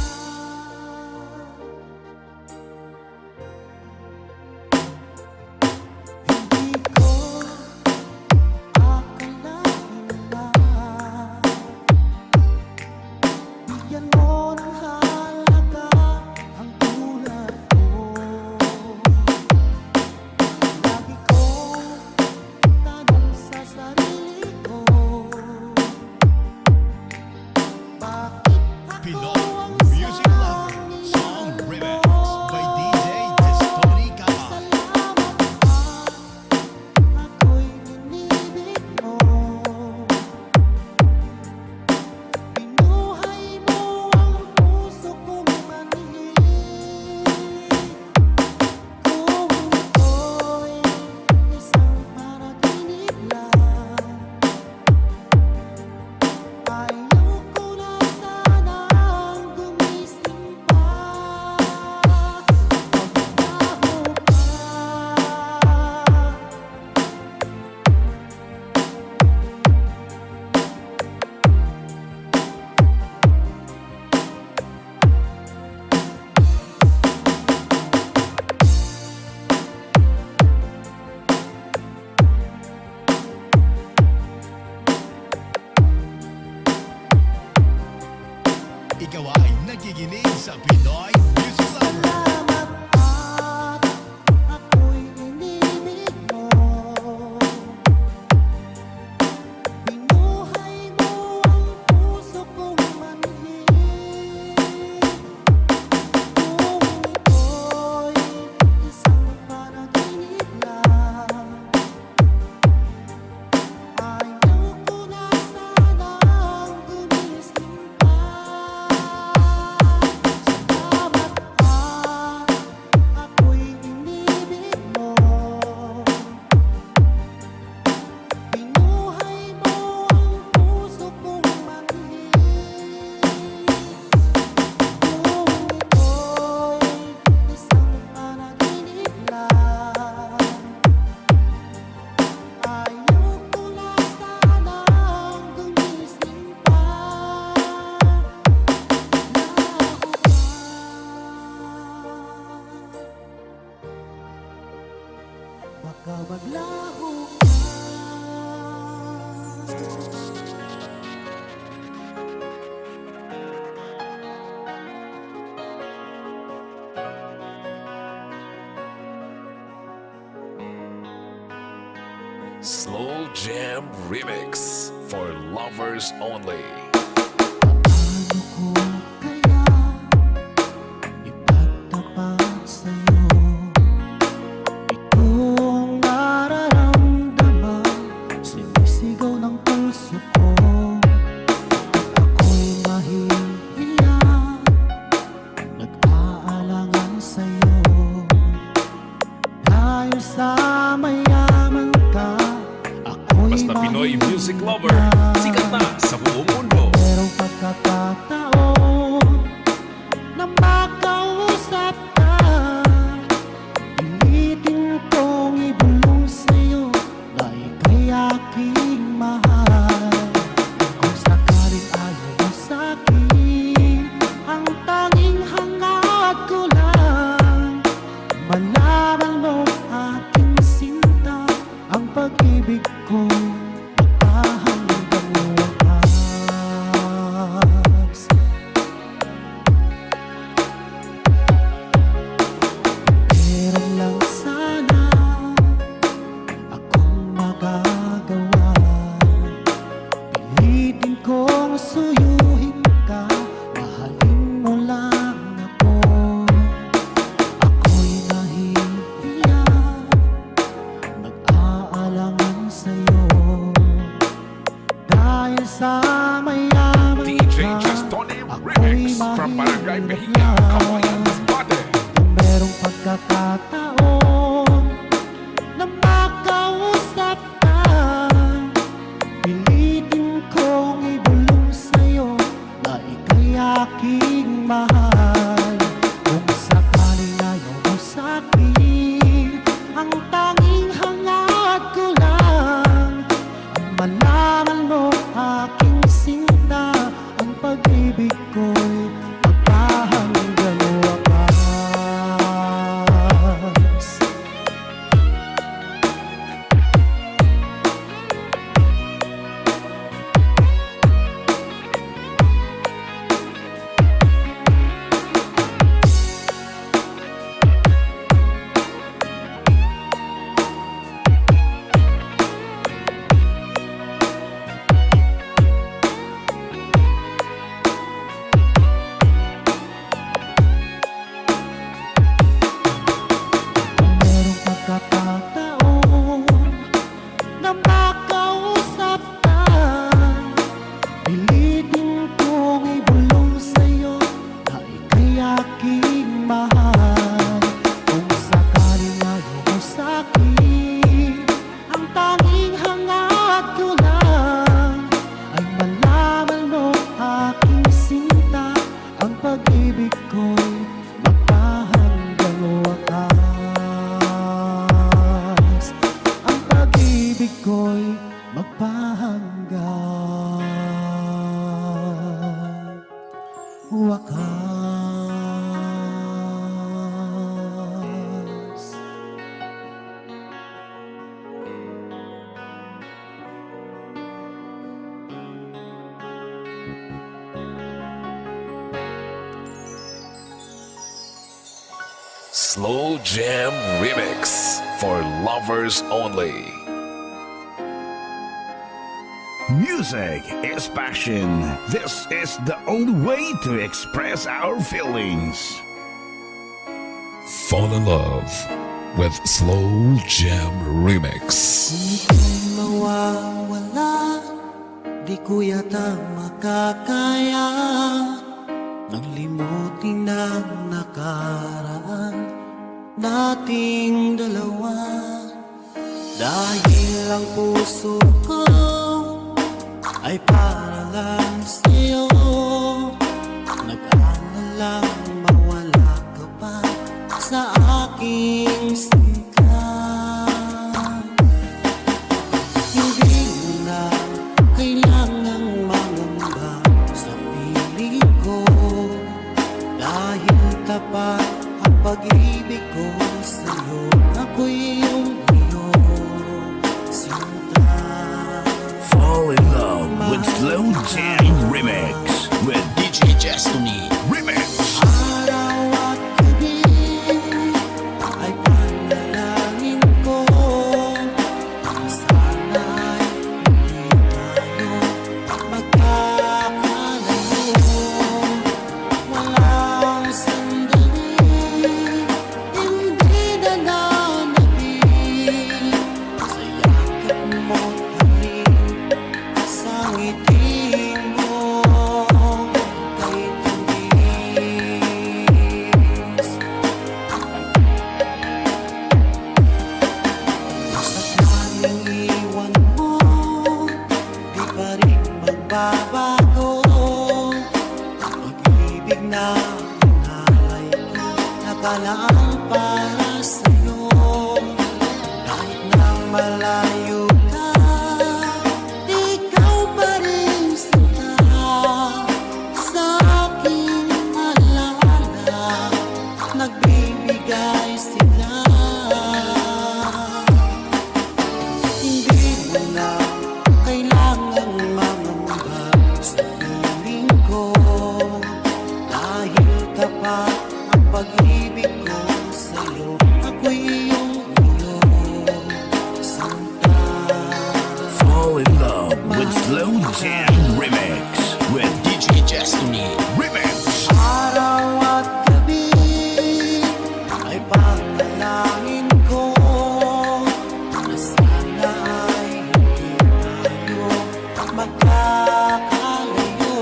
Speaker 2: baka maglaho
Speaker 3: Slow Jam Remix for lovers only.
Speaker 2: Paano ko kaya ipagtapat sa'yo itong nararamdaman, sinisigaw ng puso ko. Ako'y mahihiya, nag-aalangan sa'yo dahil sa mayaman ka. Ako'y
Speaker 3: Basta Pinoy music lover,
Speaker 2: mahihiya.
Speaker 3: sikat na sa buong mundo.
Speaker 2: Merong pagkakataon na makausap ka, pilitin kong ibulong sa'yo na ika'y aking mahal. Kung sakaling ayaw mo sa'kin, ang tanging hangad ko lang malaman mo aking sinta, ang pag-ibig ko'y magpahanggang wakas. Meron lang sana akong magagawa, pilitin kong suyuhin ka, mahalin mo lang ako. Ako'y nahihiya, nag-aalangan sa'yo dahil sa mayaman
Speaker 5: DJ
Speaker 2: ka.
Speaker 5: Just Tony
Speaker 2: Ako'y
Speaker 5: Remix from Barangay Bahia, Kawayan, Masbate.
Speaker 2: kung merong pagkakataon na makausap ka, pilitin kong ibulong sa'yo na ika'y aking mahal. Kung sakaling ayaw mo sa'kin, ang tanging hangad ko lang ang malaman mo aking sinta, ang pag-ibig ko'y magpahanggang wakas. Merong pagkakataon na makausap ka, pilitin kong ibulong sa'yo na ika'y aking mahal. Kung sakaling ayaw mo sa'kin, ang tanging hangad ko lang ay malaman mo aking sinta, ang pag-ibig ko'y magpahanggang wakas. Ang pag-ibig ko'y magpahanggang wakas.
Speaker 3: Slow Jam Remix for lovers only.
Speaker 6: Music is passion. This is the only way to express our feelings.
Speaker 3: Fall in love with Slow Jam Remix.
Speaker 2: Ika'y mawawala, di ko yata makakaya nang limutin ang nakaraan nating dalawa. Dahil ang puso ko ay para lang sa'yo, nag-aalalang mawala ka pa sa aking sinta. Hindi mo na kailangang mangamba sa piling ko, dahil tapat ang pag-ibig ko sa'yo. Ako'y iyong iyo, lang para sa'yo. Kahit na malayo ka, ikaw pa rin sinta sa aking alaala. Nagbibigay sila. Hindi mo na kailangang mangamba sa piling ko, dahil tapat ang pag-ibig ko sa'yo. Ako'y iyong sinta.
Speaker 6: Fall in love with Slow Jam Remix with DJ Destiny Remix.
Speaker 2: Araw at gabi ay panalangin ko na sana ay hindi tayo magkakalayo.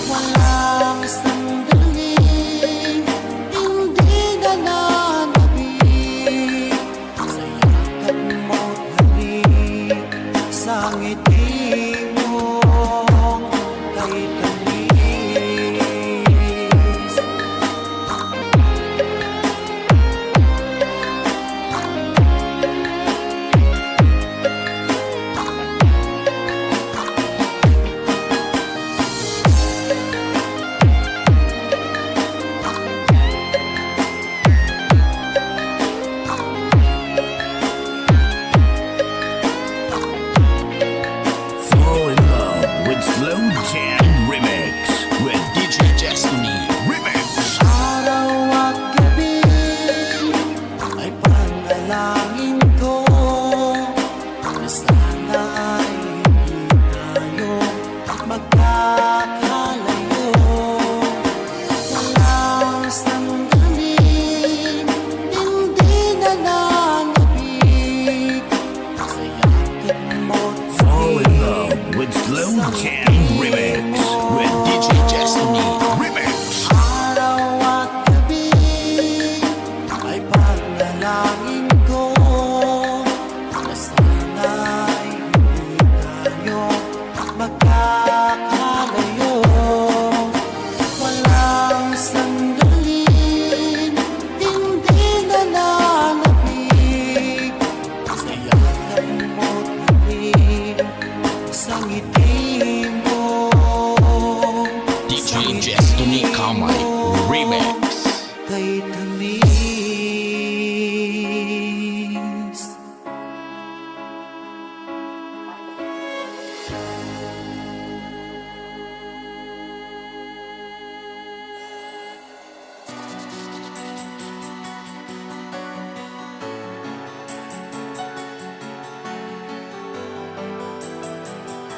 Speaker 2: Walang sandaling hindi na nanabig sa yakap mo't halik, sa ngiti mong kay tamis.
Speaker 6: Fall in love with Slow Jam Remix with DJ Destiny Remix.
Speaker 2: Araw at gabi ay panalangin ko na sana ay hindi tayo magkakalayo. Walang sandaling hindi na nanabig sa yakap mo't
Speaker 6: Fall in love with Slow Jam Remix with DJ Destiny Remix.
Speaker 2: Araw at gabi ay panalangin ko na sana ay hindi tayo magkakalayo. Walang sandaling hindi na nanabig sa yakap mo't halik, sa ngiti mo.
Speaker 6: DJ Destiny Kamay Remix.
Speaker 2: Kay tamis.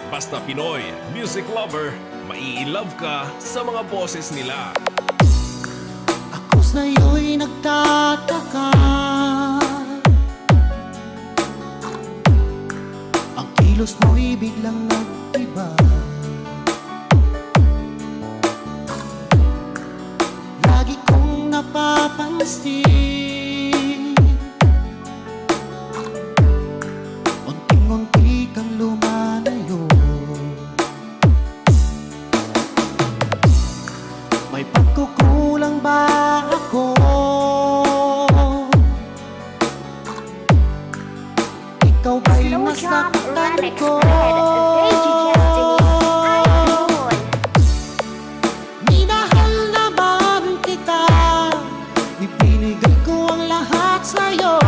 Speaker 3: Basta Pinoy music lover, mai-love ka sa mga boses nila.
Speaker 2: Ako sa'yo'y nagtataka, ang kilos mo'y biglang nag-iba. Lagi kong napapansin, unti-unti kang lumalayo. May pagkukulang ba ako? Ikaw ba'y
Speaker 4: Slow Jam
Speaker 2: nasaktan
Speaker 4: Remix
Speaker 2: ko?
Speaker 4: with VG Destiny Idol.
Speaker 2: Minahal naman kita, ibinigay ko ang lahat sa'yo.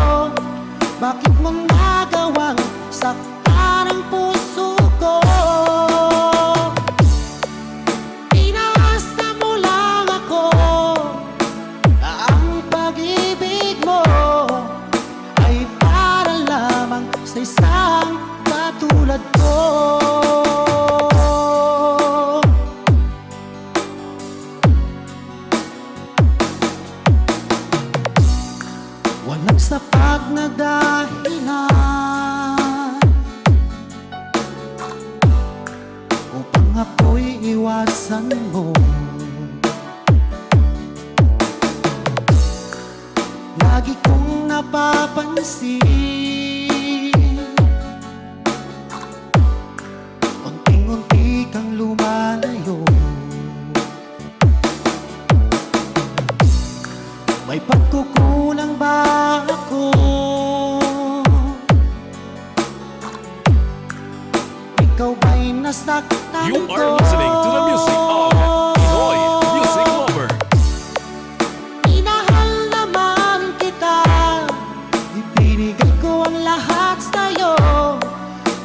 Speaker 2: Bakit mo nagawang saktan ang puso ko? Inaasa mo lang ako, ang pag-ibig mo ay para lamang sa isang katulad ko. Walang sapat na dahilan upang ako'y iwasan mo. Lagi kong napapansin, unti-unti kang lumalayo.
Speaker 3: You are listening to the music of Pinoy Music Lover.
Speaker 2: Minahal naman kita, ibinigay ko ang lahat sa'yo.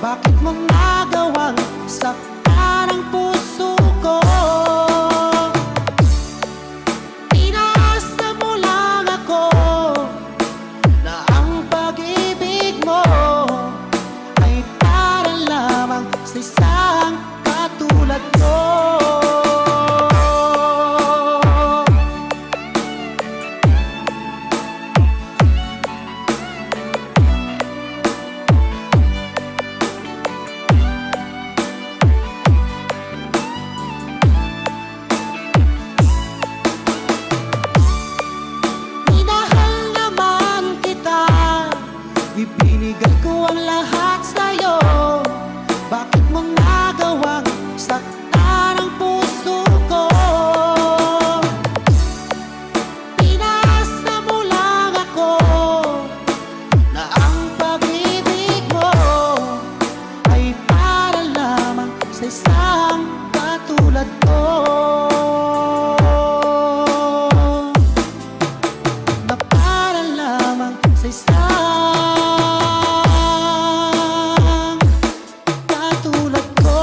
Speaker 2: Bakit mo nagawang saktan ang puso ko? Inaasa mo lang ako na ang pag-ibig mo ay para lamang sa isang katulad ko. Minahal naman kita, ibinigay ko ang lahat sa'yo. Bakit mo nagawang saktan ang puso ko? Pinasa mo lang ako na ang pag-ibig mo ay para lamang sa isang katulad ko. Na para lamang sa isang katulad ko.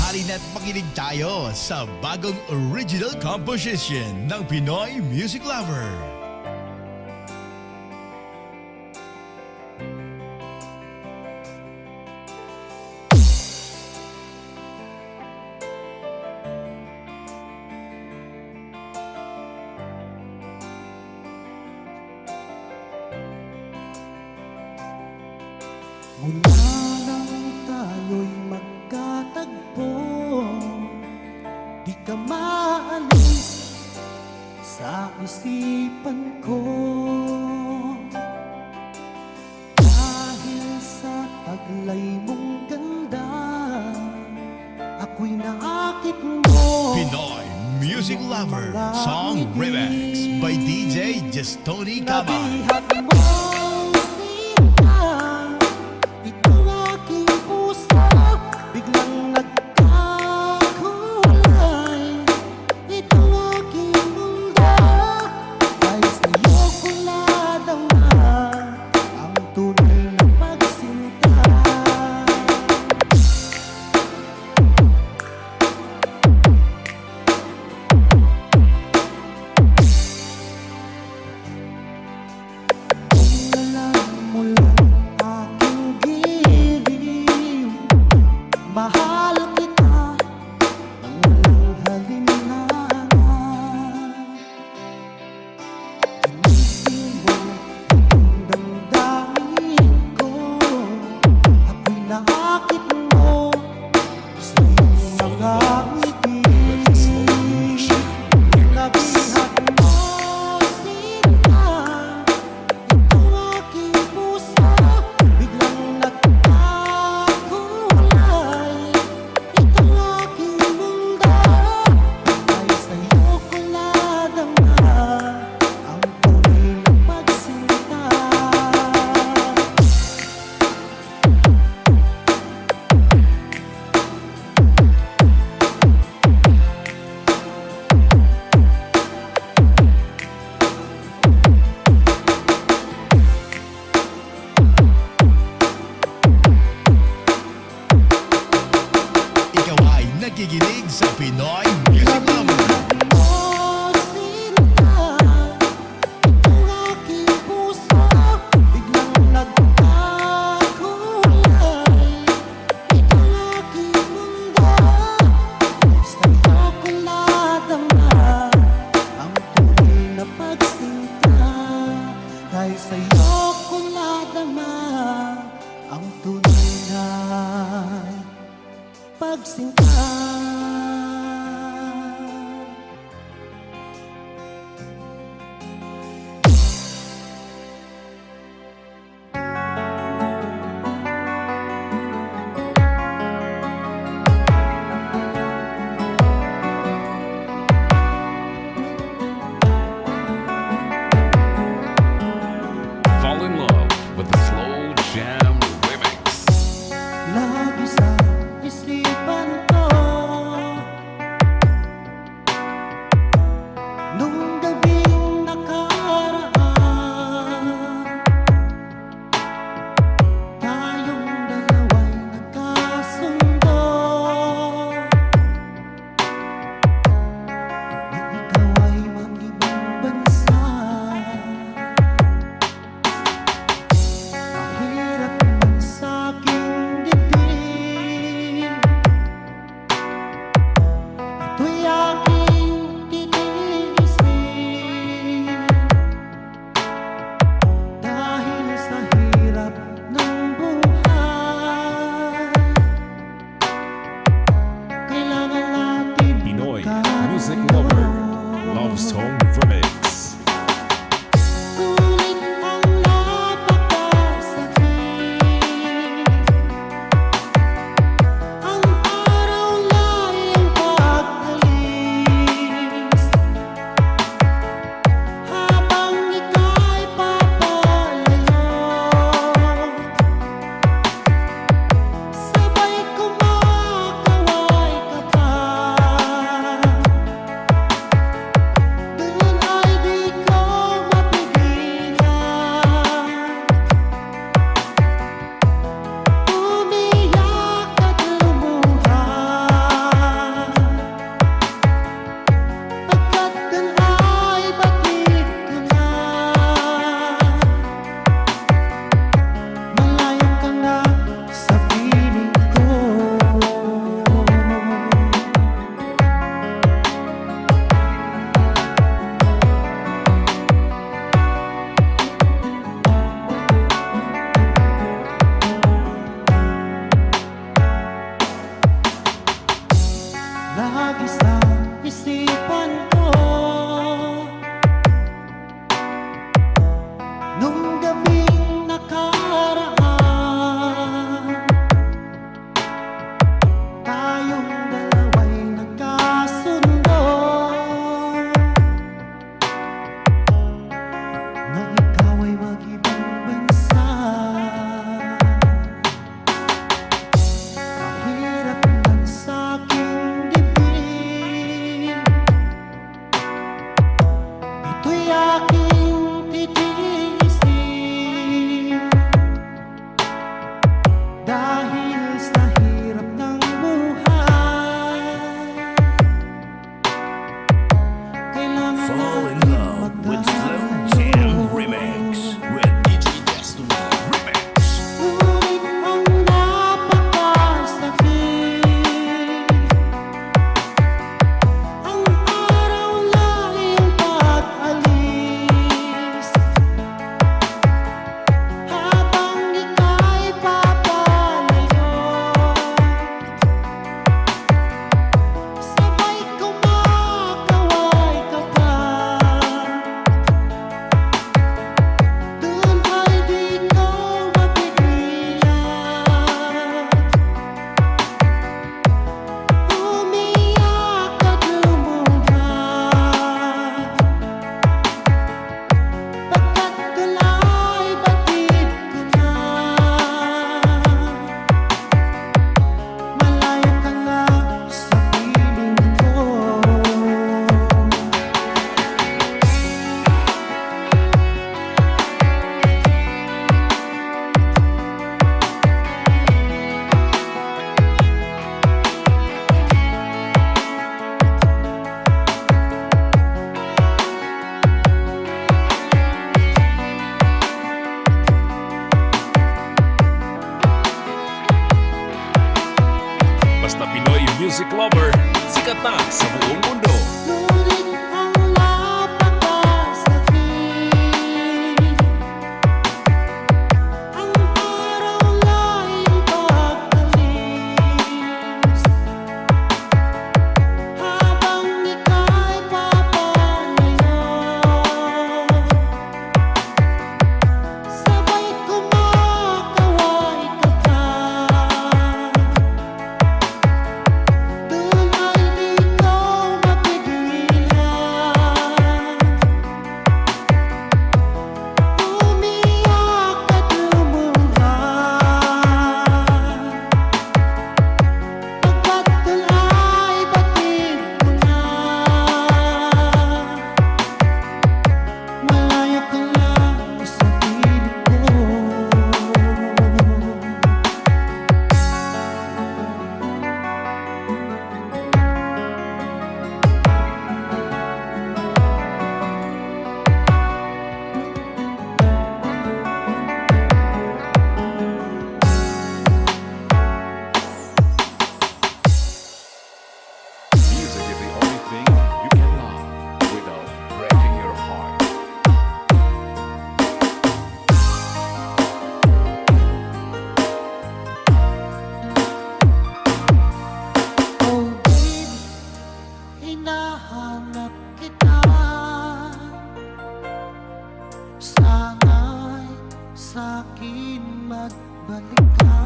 Speaker 1: Halina't makinig tayo sa bagong original composition ng Pinoy Music Lover.
Speaker 2: Mula nang tayo'y magkatagpo, di ka maalis sa isipan ko. Dahil sa taglay mong ganda, ako'y naakit mo.
Speaker 1: Pinoy Music Lover Song Remix by DJ Jestoni Cabal.
Speaker 2: Nabihat mong sinta, itong aking puso, biglang nagkakulay. Itong aking mundo, ay sa'yo ko nadama ang tunay na pagsinta. Kung alam mo lang aking giliw, mahal kita nang walang halimlangan. Ginising mo ang damdamin ko, ako'y naakit mo sa iyong mga ngiti. Nabihat mo sinta, itong aking puso, biglang nagkakulay. Itong aking mundo, ay sa'yo ko nadama ang tunay na pagsinta.
Speaker 1: Ikaw ay nakikinig sa Pinoy Music Lover.
Speaker 2: Mo sinta, itong aking puso, biglang nagkakulay. Itong aking mundo, sa'yo ko nadama ang tunay na pagsinta. Dahil sa'yo ko nadama ang tunay na pagsinta. Lagi sa isipan ko nung gabing nakaraan, tayong dalawa'y nagkasundo na ikaw ay mag-ibang bansa. Kahirap lang sa'king dibdib, ito'y aking titiisin dahil sa hirap ng buhay. Kailangan
Speaker 6: Fall in
Speaker 2: natin
Speaker 6: love with Slow Jam Remix with DJ Destiny Remix.
Speaker 2: Ngunit ang napakasakit, ang araw na iyong pag-alis, habang ika'y papalayo, sabay kumakaway ka pa. Doon ay di ko mapigilan, umiyak at lumuha, pagkat tula'y batid ko na. Malayo ka nga sa piling ko.
Speaker 3: Basta Pinoy music lover, sikat na sa buong mundo.
Speaker 2: Ngunit ang napakasakit, ang araw na iyong pag-alis, habang ika'y papalayo, sabay kumakaway ka pa. Doon ay di ko mapigilan, umiyak at lumuha, pagkat tula'y batid ko na. Malayo ka lang sa piling ko.
Speaker 5: Music is the only thing you can love without breaking your heart.
Speaker 2: Oh baby, hinahanap kita, sana'y sa'kin magbalik ka.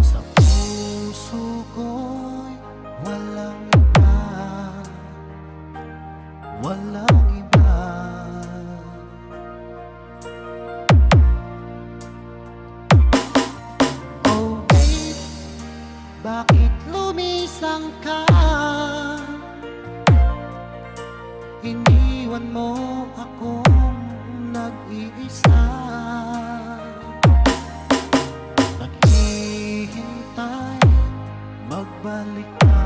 Speaker 2: Sa puso ko'y walang iba, walang iba. Oh babe, bakit lumisang ka? Iniwan mo akong nag-iisa, naghihintay, magbalik ka,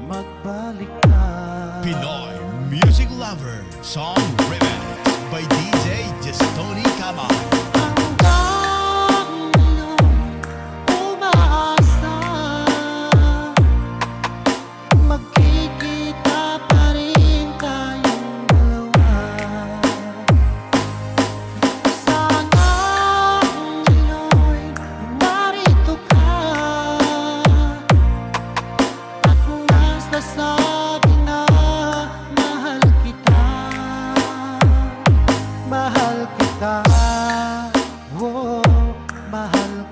Speaker 2: magbalik ka.
Speaker 1: Pinoy music lover, song remix by DJ Justoni Kama.
Speaker 2: Hanggang ngayon, umaasa, magkikita pa rin tayong dalawa. Sana ngayon, narito ka.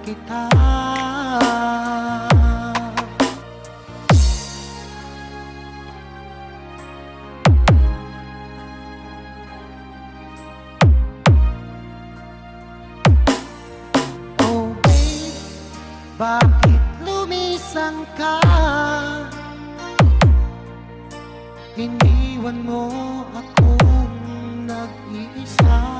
Speaker 2: kita. Oh babe, bakit lumisan ka? Iniwan mo akong nag-iisa.